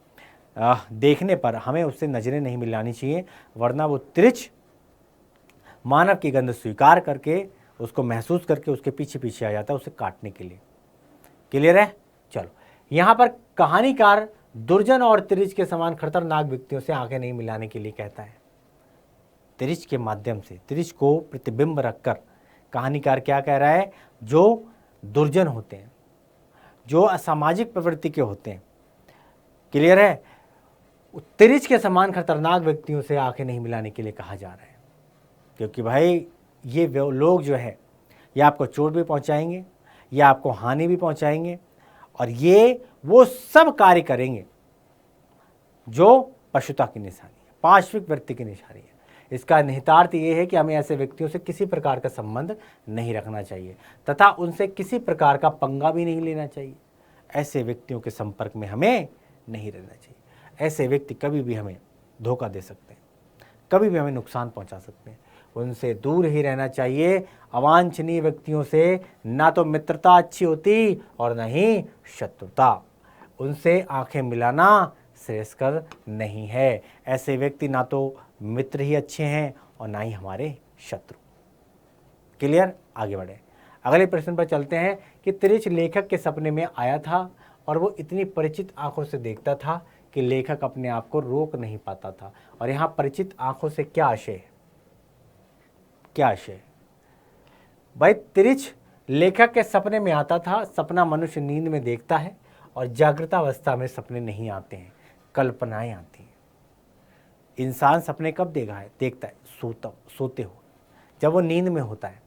देखने पर हमें उससे नजरें नहीं मिलानी चाहिए, वरना वो तिरछ मानव की गंध स्वीकार करके, उसको महसूस करके उसके पीछे पीछे आ जाता है उसे काटने के लिए। क्लियर है? चलो यहाँ पर कहानीकार दुर्जन और तिरिच के समान खतरनाक व्यक्तियों से आंखें नहीं मिलाने के लिए कहता है। तिरिच के माध्यम से, तिरिच को प्रतिबिंब रखकर कहानीकार क्या कह रहा है, जो दुर्जन होते हैं, जो असामाजिक प्रवृत्ति के होते हैं, क्लियर है, तिरिच के समान खतरनाक व्यक्तियों से आंखें नहीं मिलाने के लिए कहा जा रहा है। क्योंकि भाई ये लोग जो है ये आपको चोट भी पहुंचाएंगे, ये आपको हानि भी पहुंचाएंगे, और ये वो सब कार्य करेंगे जो पशुता की निशानी है, पार्श्विक व्यक्ति की निशानी है। इसका निहितार्थ ये है कि हमें ऐसे व्यक्तियों से किसी प्रकार का संबंध नहीं रखना चाहिए तथा उनसे किसी प्रकार का पंगा भी नहीं लेना चाहिए। ऐसे व्यक्तियों के संपर्क में हमें नहीं रहना चाहिए। ऐसे व्यक्ति कभी भी हमें धोखा दे सकते हैं, कभी भी हमें नुकसान पहुंचा सकते हैं। उनसे दूर ही रहना चाहिए। अवांछनीय व्यक्तियों से ना तो मित्रता अच्छी होती और न ही शत्रुता। उनसे आंखें मिलाना श्रेयस्कर नहीं है। ऐसे व्यक्ति ना तो मित्र ही अच्छे हैं और ना ही हमारे शत्रु। क्लियर? आगे बढ़े, अगले प्रश्न पर चलते हैं कि तिरिच लेखक के सपने में आया था और वो इतनी परिचित आंखों से देखता था कि लेखक अपने आप को रोक नहीं पाता था। और यहाँ परिचित आंखों से क्या आशय है? क्या आशय? भाई तिरिच लेखक के सपने में आता था। सपना मनुष्य नींद में देखता है और जागृतावस्था में सपने नहीं आते हैं, कल्पनाएं आती हैं। इंसान सपने कब देखता है? सोते हो, जब वो नींद में होता है।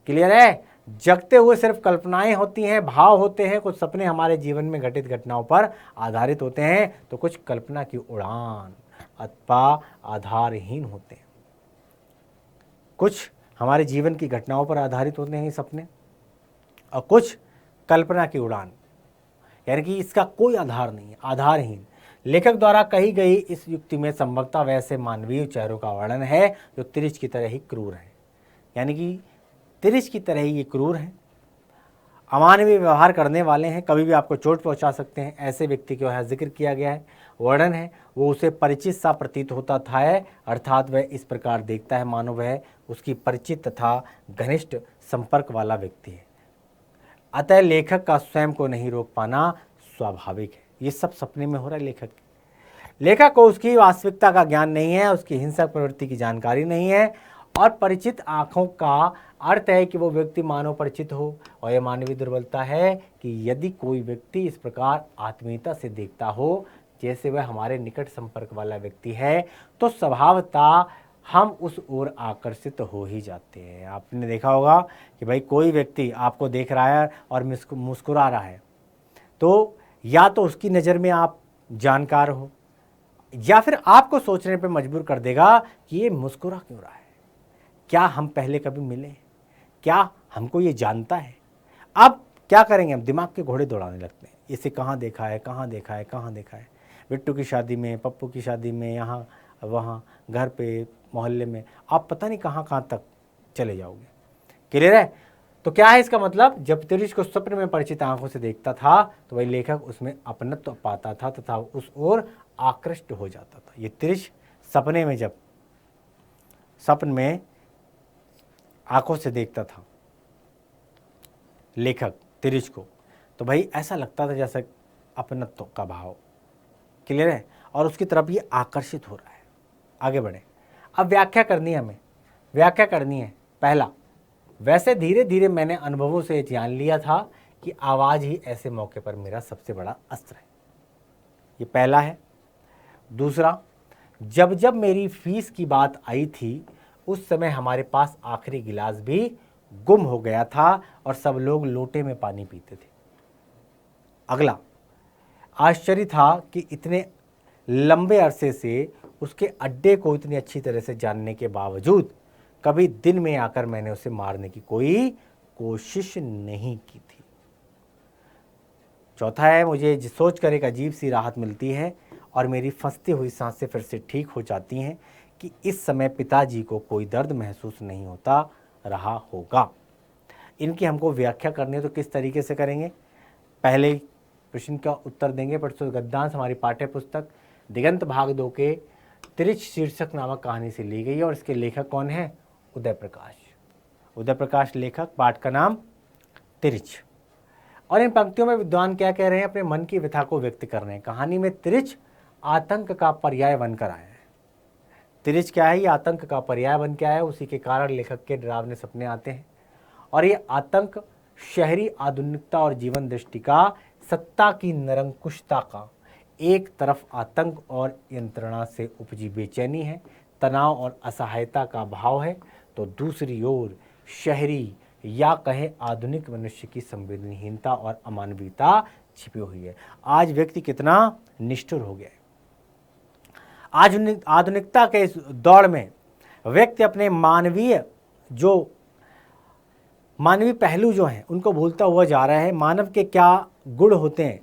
क्लियर है? जगते हुए सिर्फ कल्पनाएं होती हैं, भाव होते हैं। कुछ सपने हमारे जीवन में घटित घटनाओं पर आधारित होते हैं तो कुछ कल्पना की उड़ान अथवा आधारहीन होते हैं। कुछ हमारे जीवन की घटनाओं पर आधारित होते हैं सपने, और कुछ कल्पना की उड़ान, यानी कि इसका कोई आधार नहीं है, आधारहीन। लेखक द्वारा कही गई इस युक्ति में संभवतः वैसे मानवीय चेहरों का वर्णन है जो तिरिच की तरह ही क्रूर है। यानी कि तिरिच की तरह ही ये क्रूर हैं, अमानवीय व्यवहार करने वाले हैं, कभी भी आपको चोट पहुंचा सकते हैं। ऐसे व्यक्ति के यहाँ जिक्र किया गया है, वर्णन है, वो उसे परिचित सा प्रतीत होता था है, अर्थात वह इस प्रकार देखता है मानो वह उसकी परिचित तथा घनिष्ठ संपर्क वाला व्यक्ति है। अतः लेखक का स्वयं को नहीं रोक पाना स्वाभाविक है। ये सब सपने में हो रहा है। लेखक को उसकी वास्तविकता का ज्ञान नहीं है, उसकी हिंसक प्रवृत्ति की जानकारी नहीं है। और परिचित आंखों का अर्थ है कि वो व्यक्ति मानव परिचित हो। और यह मानवीय दुर्बलता है कि यदि कोई व्यक्ति इस प्रकार आत्मीयता से देखता हो जैसे वह हमारे निकट संपर्क वाला व्यक्ति है, तो स्वभावतः हम उस ओर आकर्षित हो ही जाते हैं। आपने देखा होगा कि भाई कोई व्यक्ति आपको देख रहा है और मुस्कुरा रहा है, तो या तो उसकी नज़र में आप जानकार हो, या फिर आपको सोचने पर मजबूर कर देगा कि ये मुस्कुरा क्यों रहा है, क्या हम पहले कभी मिले, क्या हमको ये जानता है। अब क्या करेंगे, हम दिमाग के घोड़े दौड़ाने लगते हैं, इसे कहाँ देखा है, कहाँ देखा है, कहाँ देखा है। बिट्टू की शादी में, पप्पू की शादी में, यहाँ वहाँ, घर पे, मोहल्ले में, आप पता नहीं कहाँ कहाँ तक चले जाओगे। क्लियर है? तो क्या है इसका मतलब? जब तिरिच को स्वप्न में परिचित आंखों से देखता था तो वही लेखक उसमें अपनत्व पाता था तथा उस ओर आकृष्ट हो जाता था। ये तिरिच सपने में, जब सपन में आंखों से देखता था लेखक तिरिच को, तो भाई ऐसा लगता था जैसे अपनत्व का भाव। क्लियर है? और उसकी तरफ ये आकर्षित हो रहा है। आगे बढ़े, अब व्याख्या करनी है, हमें व्याख्या करनी है। पहला, वैसे धीरे धीरे मैंने अनुभवों से जान लिया था कि आवाज़ ही ऐसे मौके पर मेरा सबसे बड़ा अस्त्र है। ये पहला है। दूसरा, जब जब मेरी फीस की बात आई थी उस समय हमारे पास आखिरी गिलास भी गुम हो गया था और सब लोग लोटे में पानी पीते थे। अगला, आश्चर्य था कि इतने लंबे अरसे से उसके अड्डे को इतनी अच्छी तरह से जानने के बावजूद कभी दिन में आकर मैंने उसे मारने की कोई कोशिश नहीं की थी। चौथा है, मुझे सोच कर एक अजीब सी राहत मिलती है और मेरी फंसती हुई सांसें फिर से ठीक हो जाती हैं कि इस समय पिताजी को कोई दर्द महसूस नहीं होता रहा होगा। इनकी हमको व्याख्या करनी है, तो किस तरीके से करेंगे? पहले प्रश्न का उत्तर देंगे। परसों गद्यांश हमारी पाठ्य पुस्तक दिगंत भाग 2 के तिरिच शीर्षक नामक कहानी से ली गई है और इसके लेखक कौन है? उदय प्रकाश। उदय प्रकाश लेखक, पाठ का नाम तिरिच। और इन पंक्तियों में विद्वान क्या कह रहे हैं, अपने मन की व्यथा को व्यक्त कर रहे हैं। कहानी में तिरिच आतंक का पर्याय बनकर आया है। तिरिच क्या है, ये आतंक का पर्याय बन के आया है। उसी के कारण लेखक के डरावने सपने आते हैं और ये आतंक शहरी आधुनिकता और जीवन दृष्टि का, सत्ता की निरंकुशता का एक तरफ आतंक और यंत्रणा से उपजी बेचैनी है, तनाव और असहायता का भाव है, तो दूसरी ओर शहरी या कहे आधुनिक मनुष्य की संवेदनहीनता और अमानवीयता छिपी हुई है। आज व्यक्ति कितना निष्ठुर हो गया है। आधुनिकता के इस दौड़ में व्यक्ति अपने मानवीय पहलू जो हैं उनको भूलता हुआ जा रहा है। मानव के क्या गुण होते हैं,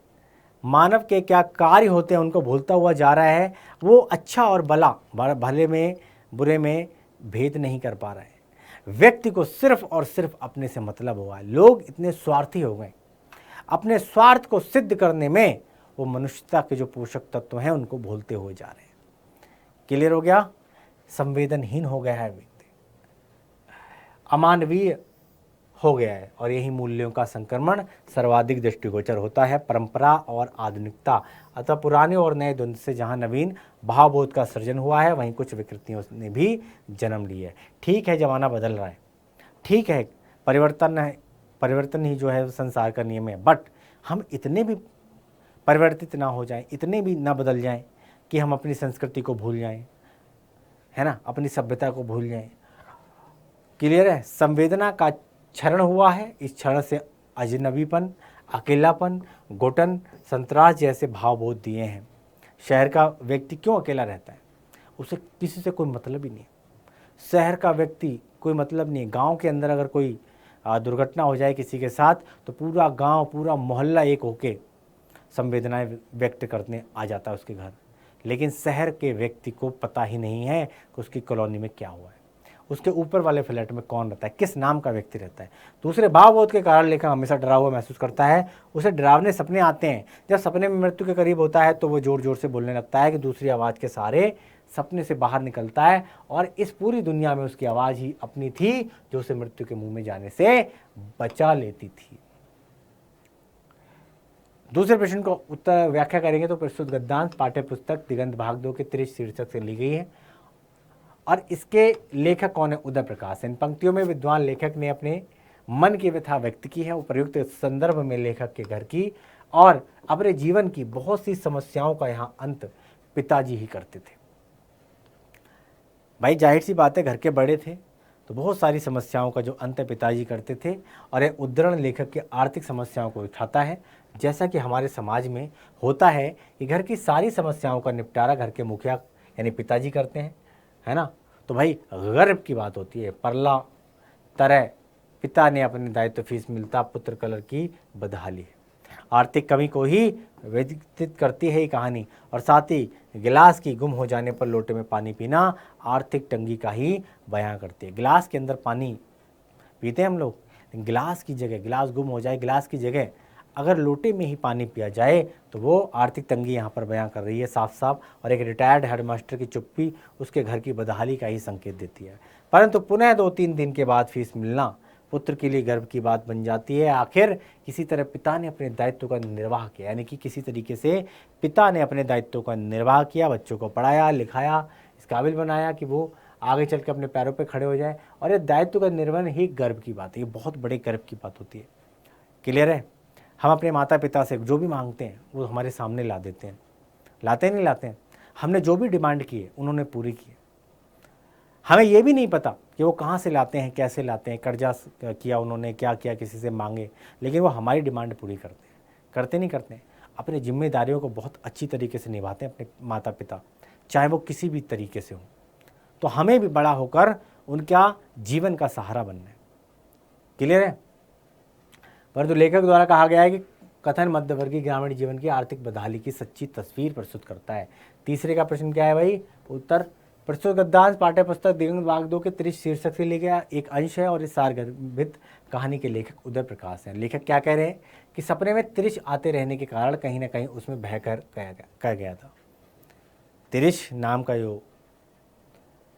मानव के क्या कार्य होते हैं, उनको भूलता हुआ जा रहा है। वो अच्छा और भले में बुरे में भेद नहीं कर पा रहा है। व्यक्ति को सिर्फ और सिर्फ अपने से मतलब हुआ है। लोग इतने स्वार्थी हो गए, अपने स्वार्थ को सिद्ध करने में वो मनुष्यता के जो पोषक तत्व हैं उनको भूलते हुए जा रहे हैं। क्लियर हो गया? संवेदनहीन हो गया है व्यक्ति, अमानवीय हो गया है, और यही मूल्यों का संक्रमण सर्वाधिक दृष्टिगोचर होता है। परंपरा और आधुनिकता, अतः पुराने और नए द्वंद्व से जहाँ नवीन भावबोध का सृजन हुआ है, वहीं कुछ विकृतियों ने भी जन्म लिया है। ठीक है, जमाना बदल रहा है, ठीक है, परिवर्तन ही जो है संसार का नियम है, बट हम इतने भी परिवर्तित ना हो जाएं, इतने भी ना बदल जाएं कि हम अपनी संस्कृति को भूल जाएं, है ना, अपनी सभ्यता को भूल जाएं। क्लियर है? संवेदना का क्षरण हुआ है। इस क्षरण से अजनबीपन, अकेलापन, घुटन, संतरास जैसे भावबोध दिए हैं। शहर का व्यक्ति क्यों अकेला रहता है? उसे किसी से कोई मतलब ही नहीं है। शहर का व्यक्ति कोई मतलब नहीं है। गांव के अंदर अगर कोई दुर्घटना हो जाए किसी के साथ, तो पूरा गांव, पूरा मोहल्ला एक होके संवेदनाएं व्यक्त करने आ जाता है उसके घर। लेकिन शहर के व्यक्ति को पता ही नहीं है कि उसकी कॉलोनी में क्या हुआ है, उसके ऊपर वाले फ्लैट में कौन रहता है, किस नाम का व्यक्ति रहता है। दूसरे भावबोध के कारण लेखक हमेशा डरा हुआ महसूस करता है। उसे डरावने सपने आते हैं। जब सपने में मृत्यु के करीब होता है तो वो जोर जोर से बोलने लगता है कि दूसरी आवाज़ के सहारे सपने से बाहर निकलता है, और इस पूरी दुनिया में उसकी आवाज़ ही अपनी थी जो उसे मृत्यु के मुंह में जाने से बचा लेती थी। दूसरे प्रश्न को उत्तर व्याख्या करेंगे तो प्रस्तुत गद्यांश पाठ्य पुस्तक दिगंत भाग 2 के 30 शीर्षक से ली गई है, और इसके लेखक कौन है? उदय प्रकाश। इन पंक्तियों में विद्वान लेखक ने अपने मन की व्यथा व्यक्त की है। उपयुक्त संदर्भ में लेखक के घर की और अपने जीवन की बहुत सी समस्याओं का यहाँ अंत पिताजी ही करते थे। भाई जाहिर सी बात है, घर के बड़े थे तो बहुत सारी समस्याओं का जो अंत पिताजी करते थे, और यह उद्धरण लेखक की आर्थिक समस्याओं को उठाता है। जैसा कि हमारे समाज में होता है कि घर की सारी समस्याओं का निपटारा घर के मुखिया यानी पिताजी करते हैं, है ना। तो भाई गर्व की बात होती है, परला तरह पिता ने अपने दायित्व फीस मिलता पुत्र कलर की बदहाली है। आर्थिक कमी को ही व्यतीत करती है ये कहानी, और साथ ही गिलास की गुम हो जाने पर लोटे में पानी पीना आर्थिक तंगी का ही बयां करती है। गिलास के अंदर पानी पीते हैं हम लोग, गिलास की जगह, गिलास गुम हो जाए, गिलास की जगह अगर लोटे में ही पानी पिया जाए तो वो आर्थिक तंगी यहाँ पर बयां कर रही है साफ साफ। और एक रिटायर्ड हेडमास्टर की चुप्पी उसके घर की बदहाली का ही संकेत देती है। परंतु पुनः 2-3 दिन के बाद फीस मिलना पुत्र के लिए गर्व की बात बन जाती है। आखिर किसी तरह पिता ने अपने दायित्व का निर्वाह किया, यानी कि किसी तरीके से पिता ने अपने दायित्व का निर्वाह किया, बच्चों को पढ़ाया लिखाया, इस काबिल बनाया कि वो आगे चल के अपने पैरों पे खड़े हो जाए। और ये दायित्व का निर्वहन ही गर्व की बात है, ये बहुत बड़े गर्व की बात होती है। क्लियर है? हम अपने माता पिता से जो भी मांगते हैं वो हमारे सामने ला देते हैं, लाते नहीं लाते हैं। हमने जो भी डिमांड की है उन्होंने पूरी की है। हमें ये भी नहीं पता कि वो कहाँ से लाते हैं, कैसे लाते हैं, कर्जा किया उन्होंने, क्या किया, किसी से मांगे, लेकिन वो हमारी डिमांड पूरी करते हैं। करते नहीं करते हैं? अपनी जिम्मेदारियों को बहुत अच्छी तरीके से निभाते हैं अपने माता पिता, चाहे वो किसी भी तरीके से हो। तो हमें भी बड़ा होकर उनका जीवन का सहारा बनना है। क्लियर है? परंतु लेखक द्वारा कहा गया है कि कथन मध्यवर्गीय ग्रामीण जीवन की आर्थिक बदहाली की सच्ची तस्वीर प्रस्तुत करता है। तीसरे का प्रश्न क्या है भाई? उत्तर प्रस्तुत गद्यांश पाठ्य पुस्तक दिगंत भाग 2 के 30 शीर्षक से लिया गया एक अंश है, और इस सारगर्भित कहानी के लेखक उदय प्रकाश हैं। लेखक क्या कह रहे हैं कि सपने में तिरिश आते रहने के कारण कहीं ना कहीं उसमें भय कर गया था। तिरिश नाम का जो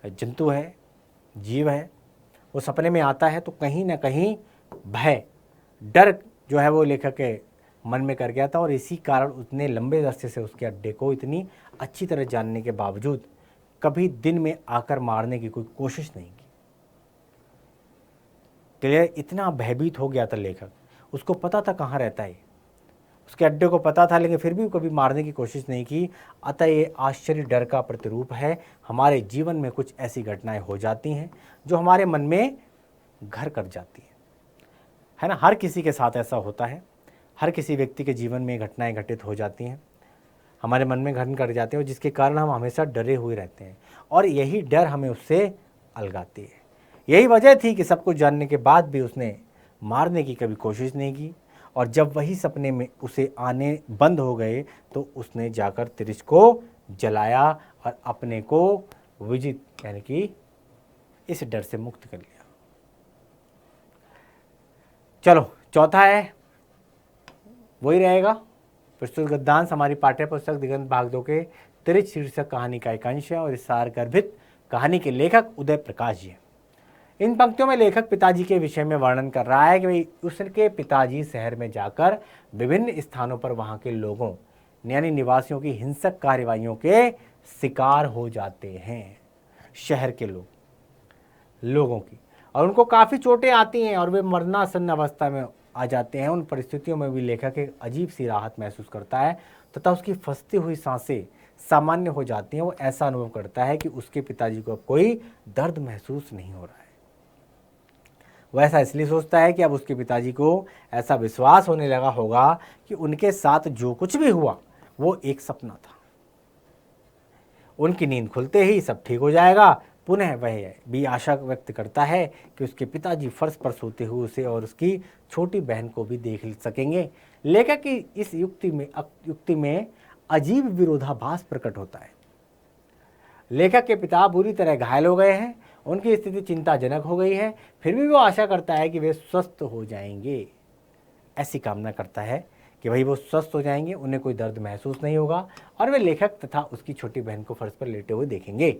जंतु है, जीव है, वो सपने में आता है तो कहीं ना कहीं भय, डर जो है वो लेखक के मन में कर गया था, और इसी कारण उतने लंबे अरसे से उसके अड्डे को इतनी अच्छी तरह जानने के बावजूद कभी दिन में आकर मारने की कोई कोशिश नहीं की। क्लियर? इतना भयभीत हो गया था लेखक, उसको पता था कहाँ रहता है, उसके अड्डे को पता था, लेकिन फिर भी कभी मारने की कोशिश नहीं की। अतः ये आश्चर्य डर का प्रतिरूप है। हमारे जीवन में कुछ ऐसी घटनाएं हो जाती हैं जो हमारे मन में घर कर जाती है ना। हर किसी के साथ ऐसा होता है, हर किसी व्यक्ति के जीवन में घटनाएं घटित हो जाती हैं, हमारे मन में घर कर जाते हैं, और जिसके कारण हम हमेशा डरे हुए रहते हैं, और यही डर हमें उससे अलगाती है। यही वजह थी कि सब कुछ जानने के बाद भी उसने मारने की कभी कोशिश नहीं की, और जब वही सपने में उसे आने बंद हो गए तो उसने जाकर तिरिच को जलाया और अपने को विजित यानी कि इस डर से मुक्त कर लिया। चलो चौथा है, वही रहेगा प्रस्तुत गद्यांश हमारी पाठ्य पुस्तक दिगंत भाग 2 के तिरिच शीर्षक कहानी का एक अंश है, और इस सार गर्भित कहानी के लेखक उदय प्रकाश जी हैं। इन पंक्तियों में लेखक पिताजी के विषय में वर्णन कर रहा है कि भाई उसके पिताजी शहर में जाकर विभिन्न स्थानों पर वहां के लोगों यानी निवासियों की हिंसक कार्रवाइयों के शिकार हो जाते हैं, शहर के लोगों की, और उनको काफ़ी चोटें आती हैं और वे मरणासन्न अवस्था में आ जाते हैं। उन परिस्थितियों में भी लेखक एक अजीब सी राहत महसूस करता है तथा उसकी फंसती हुई सांसें सामान्य हो जाती हैं। वो ऐसा अनुभव करता है कि उसके पिताजी को अब कोई दर्द महसूस नहीं हो रहा है। वह ऐसा इसलिए सोचता है कि अब उसके पिताजी को ऐसा विश्वास होने लगा होगा कि उनके साथ जो कुछ भी हुआ वो एक सपना था। उनकी नींद खुलते ही सब ठीक हो जाएगा। पुनः वह भी आशा व्यक्त करता है कि उसके पिताजी फर्श पर सोते हुए उसे और उसकी छोटी बहन को भी देख सकेंगे। लेखक की इस युक्ति में अजीब विरोधाभास प्रकट होता है। लेखक के पिता बुरी तरह घायल हो गए हैं, उनकी स्थिति चिंताजनक हो गई है, फिर भी वो आशा करता है कि वे स्वस्थ हो जाएंगे। ऐसी कामना करता है कि भाई वो स्वस्थ हो जाएंगे, उन्हें कोई दर्द महसूस नहीं होगा, और वे लेखक तथा उसकी छोटी बहन को फर्श पर लेटे हुए देखेंगे।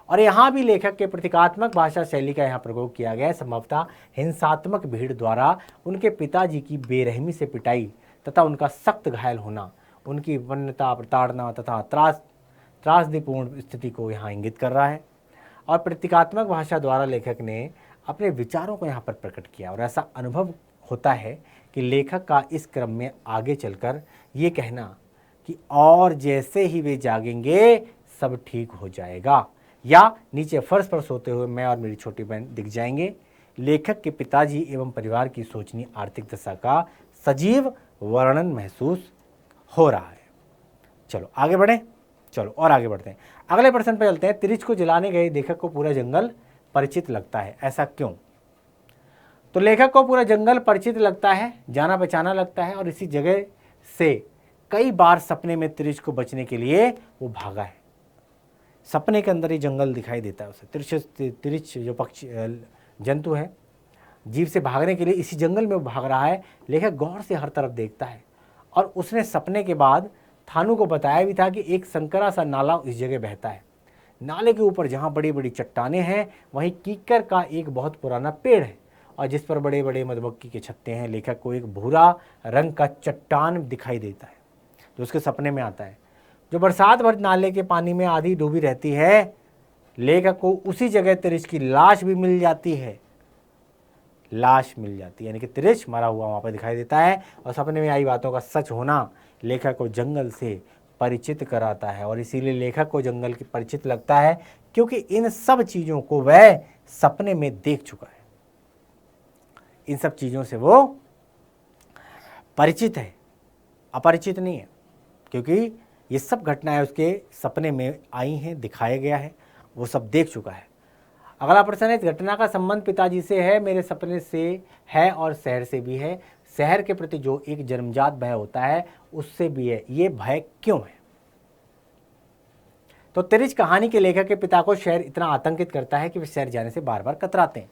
और यहाँ भी लेखक के प्रतीकात्मक भाषा शैली का यहाँ प्रयोग किया गया है। संभवतः हिंसात्मक भीड़ द्वारा उनके पिताजी की बेरहमी से पिटाई तथा उनका सख्त घायल होना, उनकी वन्यता, प्रताड़ना तथा त्रासदीपूर्ण स्थिति को यहाँ इंगित कर रहा है। और प्रतीकात्मक भाषा द्वारा लेखक ने अपने विचारों को यहाँ पर प्रकट किया, और ऐसा अनुभव होता है कि लेखक का इस क्रम में आगे चलकर ये कहना कि और जैसे ही वे जागेंगे सब ठीक हो जाएगा, या नीचे फर्श पर सोते हुए मैं और मेरी छोटी बहन दिख जाएंगे, लेखक के पिताजी एवं परिवार की सोचनीय आर्थिक दशा का सजीव वर्णन महसूस हो रहा है। चलो आगे बढ़ें, चलो और आगे बढ़ते हैं। अगले प्रश्न पर चलते हैं। तिरिच को जलाने गए लेखक को पूरा जंगल परिचित लगता है, ऐसा क्यों? तो लेखक को पूरा जंगल परिचित लगता है, जाना पहचाना लगता है, और इसी जगह से कई बार सपने में तिरिच को बचने के लिए वो भागा है। सपने के अंदर ही जंगल दिखाई देता है उसे। तिरिच जो पक्षी जंतु है, जीव से भागने के लिए इसी जंगल में वो भाग रहा है। लेखक गौर से हर तरफ देखता है, और उसने सपने के बाद थानू को बताया भी था कि एक संकरा सा नाला इस जगह बहता है। नाले के ऊपर जहाँ बड़ी बड़ी चट्टानें हैं, वहीं कीकर का एक बहुत पुराना पेड़ है, और जिस पर बड़े बड़े मधुमक्खी के छत्ते हैं। लेखक को एक भूरा रंग का चट्टान दिखाई देता है जो उसके सपने में आता है, जो बरसात भर नाले के पानी में आधी डूबी रहती है। लेखक को उसी जगह तिरिच की लाश भी मिल जाती है, लाश मिल जाती है, यानी कि तिरिच मरा हुआ वहाँ पर दिखाई देता है। और सपने में आई बातों का सच होना लेखक को जंगल से परिचित कराता है, और इसीलिए लेखक को जंगल की परिचित लगता है, क्योंकि इन सब चीज़ों को वह सपने में देख चुका है। इन सब चीज़ों से वो परिचित है, अपरिचित नहीं है, क्योंकि ये सब घटनाएं उसके सपने में आई हैं, दिखाया गया है, वो सब देख चुका है। अगला प्रश्न है, इस घटना का संबंध पिताजी से है, मेरे सपने से है, और शहर से भी है। शहर के प्रति जो एक जन्मजात भय होता है उससे भी है। ये भय क्यों है? तो तिरिच कहानी के लेखक के पिता को शहर इतना आतंकित करता है कि वे शहर जाने से बार बार कतराते हैं,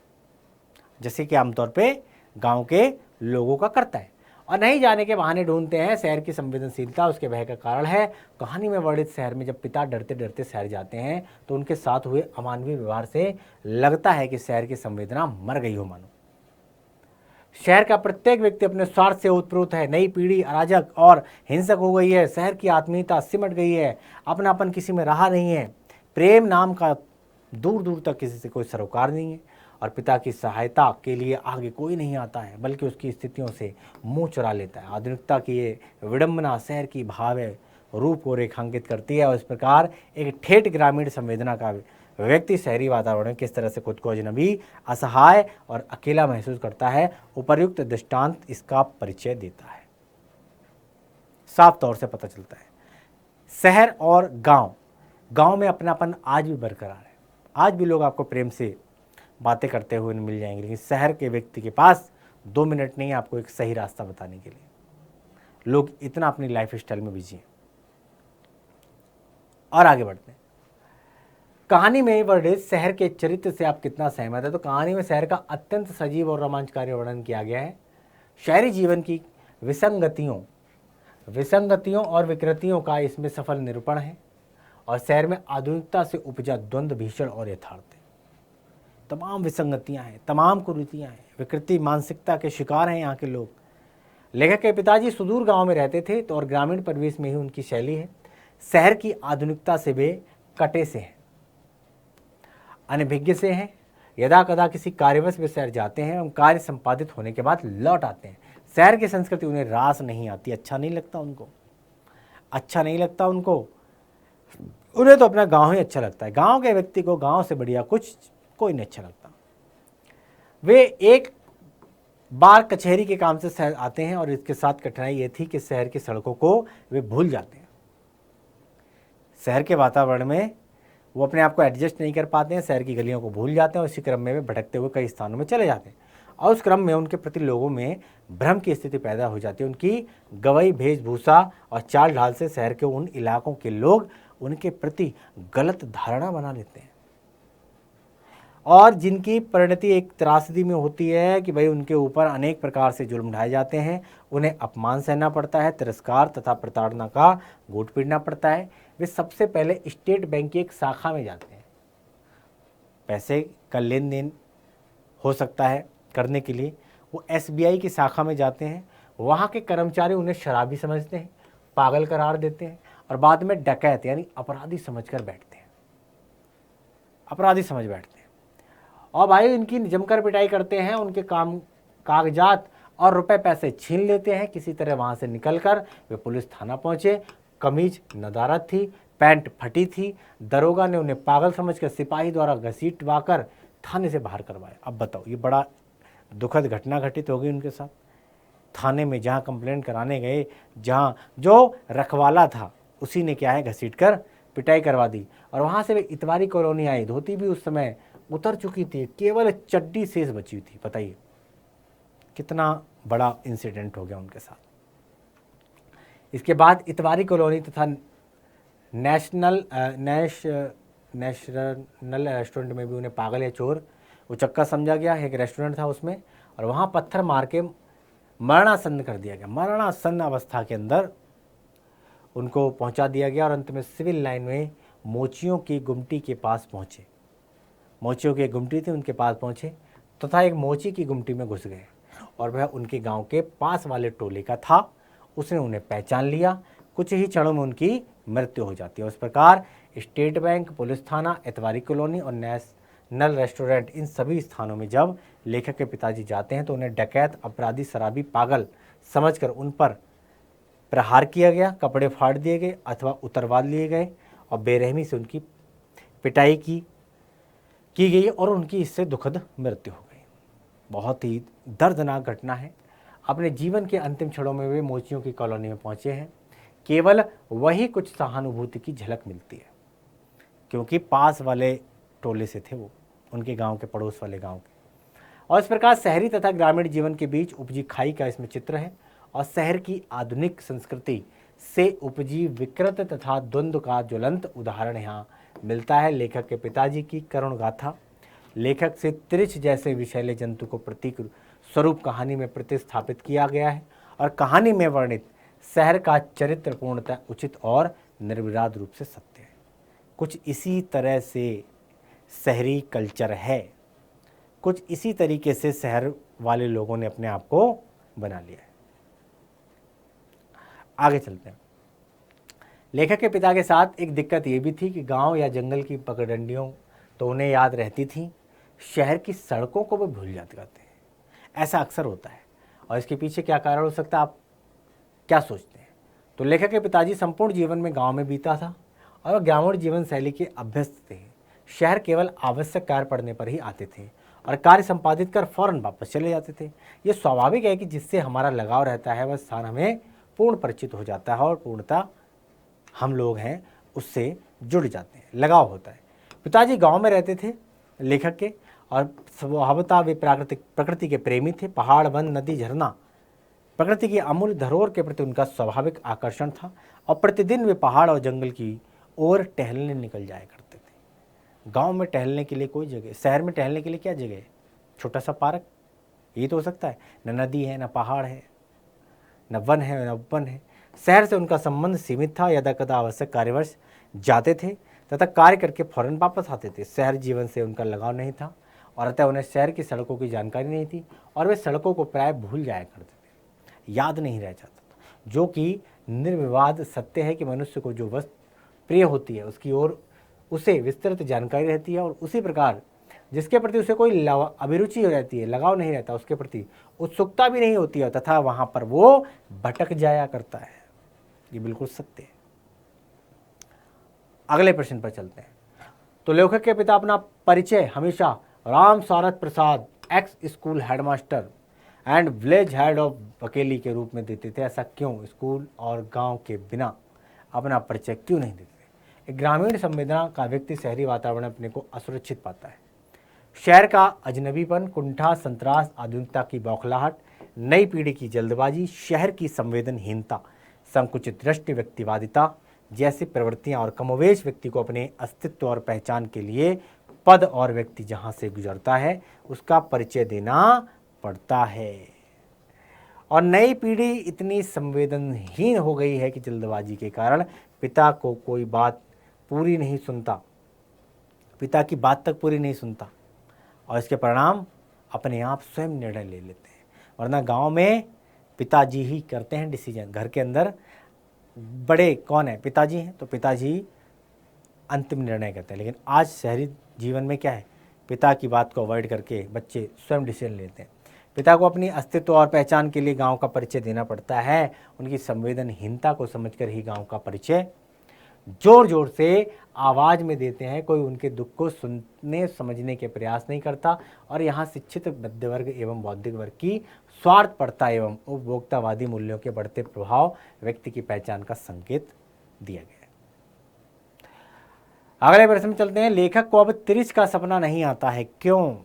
जैसे कि आमतौर पे गांव के लोगों का करता है, और नहीं जाने के बहाने ढूंढते हैं। शहर की संवेदनशीलता उसके भय का कारण है। कहानी में वर्णित शहर में जब पिता डरते डरते शहर जाते हैं तो उनके साथ हुए अमानवीय व्यवहार से लगता है कि शहर की संवेदना मर गई हो मानो। शहर का प्रत्येक व्यक्ति अपने स्वार्थ से ओतप्रोत है। नई पीढ़ी अराजक और हिंसक हो गई है। शहर की आत्मीयता सिमट गई है। अपनापन किसी में रहा नहीं है। प्रेम नाम का दूर दूर तक किसी से कोई सरोकार नहीं है। और पिता की सहायता के लिए आगे कोई नहीं आता है, बल्कि उसकी स्थितियों से मुंह चुरा लेता है। आधुनिकता की ये विडंबना शहर की भाव्य रूप को रेखांकित करती है। और इस प्रकार एक ठेठ ग्रामीण संवेदना का व्यक्ति शहरी वातावरण में किस तरह से खुद को अजनबी, असहाय और अकेला महसूस करता है, उपर्युक्त दृष्टांत इसका परिचय देता है। साफ तौर से पता चलता है शहर और गांव में अपनापन आज भी बरकरार है। आज भी लोग आपको प्रेम से बातें करते हुए मिल जाएंगे, लेकिन शहर के व्यक्ति के पास 2 मिनट नहीं है आपको एक सही रास्ता बताने के लिए। लोग इतना अपनी लाइफ स्टाइल में बिजी हैं। और आगे बढ़ते हैं। कहानी में वर्णित शहर के चरित्र से आप कितना सहमत है? तो कहानी में शहर का अत्यंत सजीव और रोमांचकारी वर्णन किया गया है। शहरी जीवन की विसंगतियों और विकृतियों का इसमें सफल निरूपण है। और शहर में आधुनिकता से उपजा द्वंद्व भीषण और यथार्थ है। तमाम विसंगतियां हैं, तमाम कुरीतियां हैं, विकृति मानसिकता के शिकार हैं यहाँ के लोग। लेखक के पिताजी सुदूर गांव में रहते थे तो और ग्रामीण परिवेश में ही उनकी शैली है। शहर की आधुनिकता से वे कटे से हैं, अनभिज्ञ से हैं। यदा कदा किसी कार्यवश वे शहर जाते हैं और कार्य संपादित होने के बाद लौट आते हैं। शहर की संस्कृति उन्हें रास नहीं आती, अच्छा नहीं लगता उनको। उन्हें तो अपना गांव ही अच्छा लगता है। गांव के व्यक्ति को गांव से बढ़िया कुछ कोई नहीं अच्छा लगता। वे एक बार कचहरी के काम से शहर आते हैं और इसके साथ कठिनाई ये थी कि शहर की सड़कों को वे भूल जाते हैं। शहर के वातावरण में वो अपने आप को एडजस्ट नहीं कर पाते हैं, शहर की गलियों को भूल जाते हैं और इसी क्रम में वे भटकते हुए कई स्थानों में चले जाते हैं। और उस क्रम में उनके प्रति लोगों में भ्रम की स्थिति पैदा हो जाती है। उनकी गवई वेशभूषा और चाल ढाल से शहर के उन इलाकों के लोग उनके प्रति गलत धारणा बना लेते हैं। और जिनकी परिणति एक त्रासदी में होती है कि भाई उनके ऊपर अनेक प्रकार से जुल्म ढाए जाते हैं, उन्हें अपमान सहना पड़ता है, तिरस्कार तथा प्रताड़ना का घूंट पीटना पड़ता है। वे सबसे पहले स्टेट बैंक की एक शाखा में जाते हैं। पैसे का लेन देन हो सकता है करने के लिए वो SBI की शाखा में जाते हैं। वहाँ के कर्मचारी उन्हें शराबी समझते हैं, पागल करार देते हैं और बाद में डकैत यानी अपराधी समझ बैठते हैं। और भाई इनकी जमकर पिटाई करते हैं, उनके काम कागजात और रुपए पैसे छीन लेते हैं। किसी तरह वहाँ से निकलकर वे पुलिस थाना पहुँचे। कमीज नदारत थी, पैंट फटी थी। दरोगा ने उन्हें पागल समझकर सिपाही द्वारा घसीटवाकर थाने से बाहर करवाया। अब बताओ, ये बड़ा दुखद घटना घटित हो गई उनके साथ। थाने में जहाँ कंप्लेंट कराने गए, जहाँ जो रखवाला था उसी ने क्या है घसीट कर पिटाई करवा दी। और वहाँ से वे इतवारी कॉलोनी आए। धोती भी उस समय उतर चुकी थी, केवल चड्डी शेष बची थी। बताइए कितना बड़ा इंसिडेंट हो गया उनके साथ। इसके बाद इतवारी कॉलोनी तथा नेशनल रेस्टोरेंट में भी उन्हें पागल या चोर उचक्का समझा गया। एक रेस्टोरेंट था उसमें, और वहाँ पत्थर मार के मरणासन्न कर दिया गया। मरणासन्न अवस्था के अंदर उनको पहुँचा दिया गया और अंत में सिविल लाइन में मोचियों की गुमटी के पास पहुँचे। मोचियों की एक गुमटी थी, उनके पास पहुँचे तथा एक मोची की गुमटी में घुस गए और वह उनके गांव के पास वाले टोले का था। उसने उन्हें पहचान लिया। कुछ ही क्षणों में उनकी मृत्यु हो जाती है। उस प्रकार स्टेट बैंक, पुलिस थाना, इतवारी कॉलोनी और नेशनल रेस्टोरेंट, इन सभी स्थानों में जब लेखक के पिताजी जाते हैं तो उन्हें डकैत, अपराधी, शराबी, पागल समझकर उन पर प्रहार किया गया, कपड़े फाड़ दिए गए अथवा उतरवा लिए गए और बेरहमी से उनकी पिटाई की गई और उनकी इससे दुखद मृत्यु हो गई। बहुत ही दर्दनाक घटना है। अपने जीवन के अंतिम क्षणों में वे मोचियों की कॉलोनी में पहुंचे हैं। केवल वही कुछ सहानुभूति की झलक मिलती है, क्योंकि पास वाले टोले से थे वो, उनके गांव के, पड़ोस वाले गांव के। और इस प्रकार शहरी तथा ग्रामीण जीवन के बीच उपजी खाई का इसमें चित्र है। और शहर की आधुनिक संस्कृति से उपजी विकृत तथा द्वंद्व का ज्वलंत उदाहरण यहाँ मिलता है। लेखक के पिताजी की करुण गाथा। लेखक से त्रिछ जैसे विषैले जंतु को प्रतीक स्वरूप कहानी में प्रतिस्थापित किया गया है और कहानी में वर्णित शहर का चरित्र पूर्णतः उचित और निर्विवाद रूप से सत्य है। कुछ इसी तरह से शहरी कल्चर है, कुछ इसी तरीके से शहर वाले लोगों ने अपने आप को बना लिया है। आगे चलते हैं। लेखक के पिता के साथ एक दिक्कत ये भी थी कि गांव या जंगल की पगडंडियों तो उन्हें याद रहती थी, शहर की सड़कों को वो भूल जाते हैं। ऐसा अक्सर होता है और इसके पीछे क्या कारण हो सकता है, आप क्या सोचते हैं? तो लेखक के पिताजी संपूर्ण जीवन में गांव में बीता था और वह ग्रामीण जीवन शैली के अभ्यस्त थे। शहर केवल आवश्यक कार्य पड़ने पर ही आते थे और कार्य संपादित कर फौरन वापस चले जाते थे। ये स्वाभाविक है कि जिससे हमारा लगाव रहता है वह स्थान हमें पूर्ण परिचित हो जाता है और पूर्णतः हम लोग हैं उससे जुड़ जाते हैं, लगाव होता है। पिताजी गांव में रहते थे लेखक के, और स्वभावतः वे प्रकृति के प्रेमी थे। पहाड़, वन, नदी, झरना, प्रकृति की अमूल्य धरोहर के प्रति उनका स्वाभाविक आकर्षण था और प्रतिदिन वे पहाड़ और जंगल की ओर टहलने निकल जाया करते थे। गांव में टहलने के लिए कोई जगह, शहर में टहलने के लिए क्या जगह है? छोटा सा पार्क, ये तो हो सकता है। न नदी है, न पहाड़ है, न वन है, न उपवन है। शहर से उनका संबंध सीमित था। यदा कदा आवश्यक कार्यवश जाते थे तथा कार्य करके फौरन वापस आते थे। शहर जीवन से उनका लगाव नहीं था और अतः उन्हें शहर की सड़कों की जानकारी नहीं थी और वे सड़कों को प्राय भूल जाया करते थे, याद नहीं रह जाता था। जो कि निर्विवाद सत्य है कि मनुष्य को जो वस्तु प्रिय होती है उसकी ओर उसे विस्तृत जानकारी रहती है, और उसी प्रकार जिसके प्रति उसे कोई अभिरुचि हो रहती है, लगाव नहीं रहता, उसके प्रति उत्सुकता भी नहीं होती है तथा वहाँ पर वो भटक जाया करता है। ये बिल्कुल सत्य है। अगले प्रश्न पर चलते हैं। तो लेखक के पिता अपना परिचय हमेशा Ram Sarath Prasad, ex school headmaster and village head of Bakeli के रूप में देते थे। ऐसा क्यों? स्कूल और गांव के बिना अपना परिचय क्यों नहीं देते? एक ग्रामीण संवेदना का व्यक्ति शहरी वातावरण में अपने को असुरक्षित पाता है। शहर का अजनबीपन, कुंठा, संतरास, आधुनिकता की बौखलाहट, नई पीढ़ी की जल्दबाजी, शहर की संवेदनहीनता, संकुचित दृष्टि, व्यक्तिवादिता जैसी प्रवृत्तियां और कमोवेश व्यक्ति को अपने अस्तित्व और पहचान के लिए पद और व्यक्ति जहां से गुजरता है उसका परिचय देना पड़ता है। और नई पीढ़ी इतनी संवेदनहीन हो गई है कि जल्दबाजी के कारण पिता को कोई बात पूरी नहीं सुनता, पिता की बात तक पूरी नहीं सुनता और इसके परिणाम अपने आप स्वयं निर्णय ले लेते हैं। वरना गांव में पिताजी ही करते हैं डिसीजन। घर के अंदर बड़े कौन है? पिताजी हैं, तो पिताजी अंतिम निर्णय करते हैं। लेकिन आज शहरी जीवन में क्या है? पिता की बात को अवॉइड करके बच्चे स्वयं डिसीजन लेते हैं। पिता को अपनी अस्तित्व और पहचान के लिए गांव का परिचय देना पड़ता है। उनकी संवेदनहीनता को समझकर ही गांव का परिचय जोर जोर से आवाज़ में देते हैं। कोई उनके दुख को सुनने समझने के प्रयास नहीं करता और यहाँ शिक्षित मध्य वर्ग एवं बौद्धिक वर्ग की स्वार्थपरता एवं उपभोक्तावादी मूल्यों के बढ़ते प्रभाव व्यक्ति की पहचान का संकेत दिया गया है। अगले प्रश्न में चलते हैं। लेखक को अब तिरिच का सपना नहीं आता है, क्यों?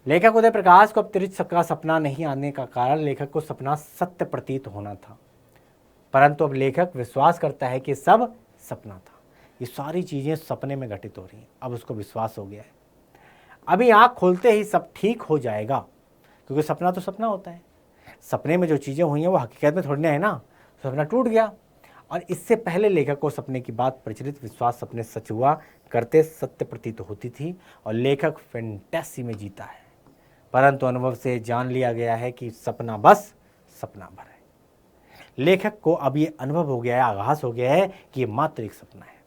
लेखक उदय प्रकाश को अब तिरिच का सपना नहीं आने का कारण लेखक को सपना सत्य प्रतीत होना था, परंतु अब लेखक विश्वास करता है कि सब सपना था। ये सारी चीजें सपने में घटित हो रही हैं। अब उसको विश्वास हो गया है, अभी आँख खोलते ही सब ठीक हो जाएगा, क्योंकि सपना तो सपना होता है। सपने में जो चीज़ें हुई हैं वो हकीकत में थोड़ी ना है ना, सपना टूट गया। और इससे पहले लेखक को सपने की बात प्रचलित विश्वास सपने सच हुआ करते सत्य प्रतीत होती थी और लेखक फैंटेसी में जीता है, परंतु अनुभव से जान लिया गया है कि सपना बस सपना भर है। लेखक को अब ये अनुभव हो गया है, आभास हो गया है कि ये मात्र एक सपना है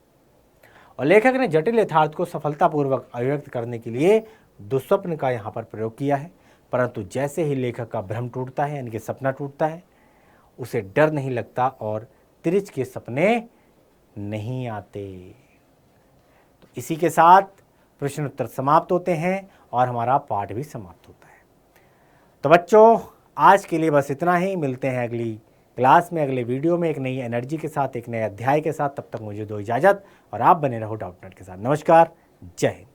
और लेखक ने जटिल यथार्थ को सफलतापूर्वक अभिव्यक्त करने के लिए दुस्वप्न का यहाँ पर प्रयोग किया है। परंतु जैसे ही लेखक का भ्रम टूटता है, यानी कि सपना टूटता है, उसे डर नहीं लगता और तिरिच के सपने नहीं आते। तो इसी के साथ प्रश्न उत्तर समाप्त होते हैं और हमारा पाठ भी समाप्त होता है। तो बच्चों, आज के लिए बस इतना ही। मिलते हैं अगली क्लास में, अगले वीडियो में एक नई एनर्जी के साथ, एक नए अध्याय के साथ। तब तक मुझे दो इजाज़त और आप बने रहो डाउटनेट के साथ। नमस्कार, जय हिंद।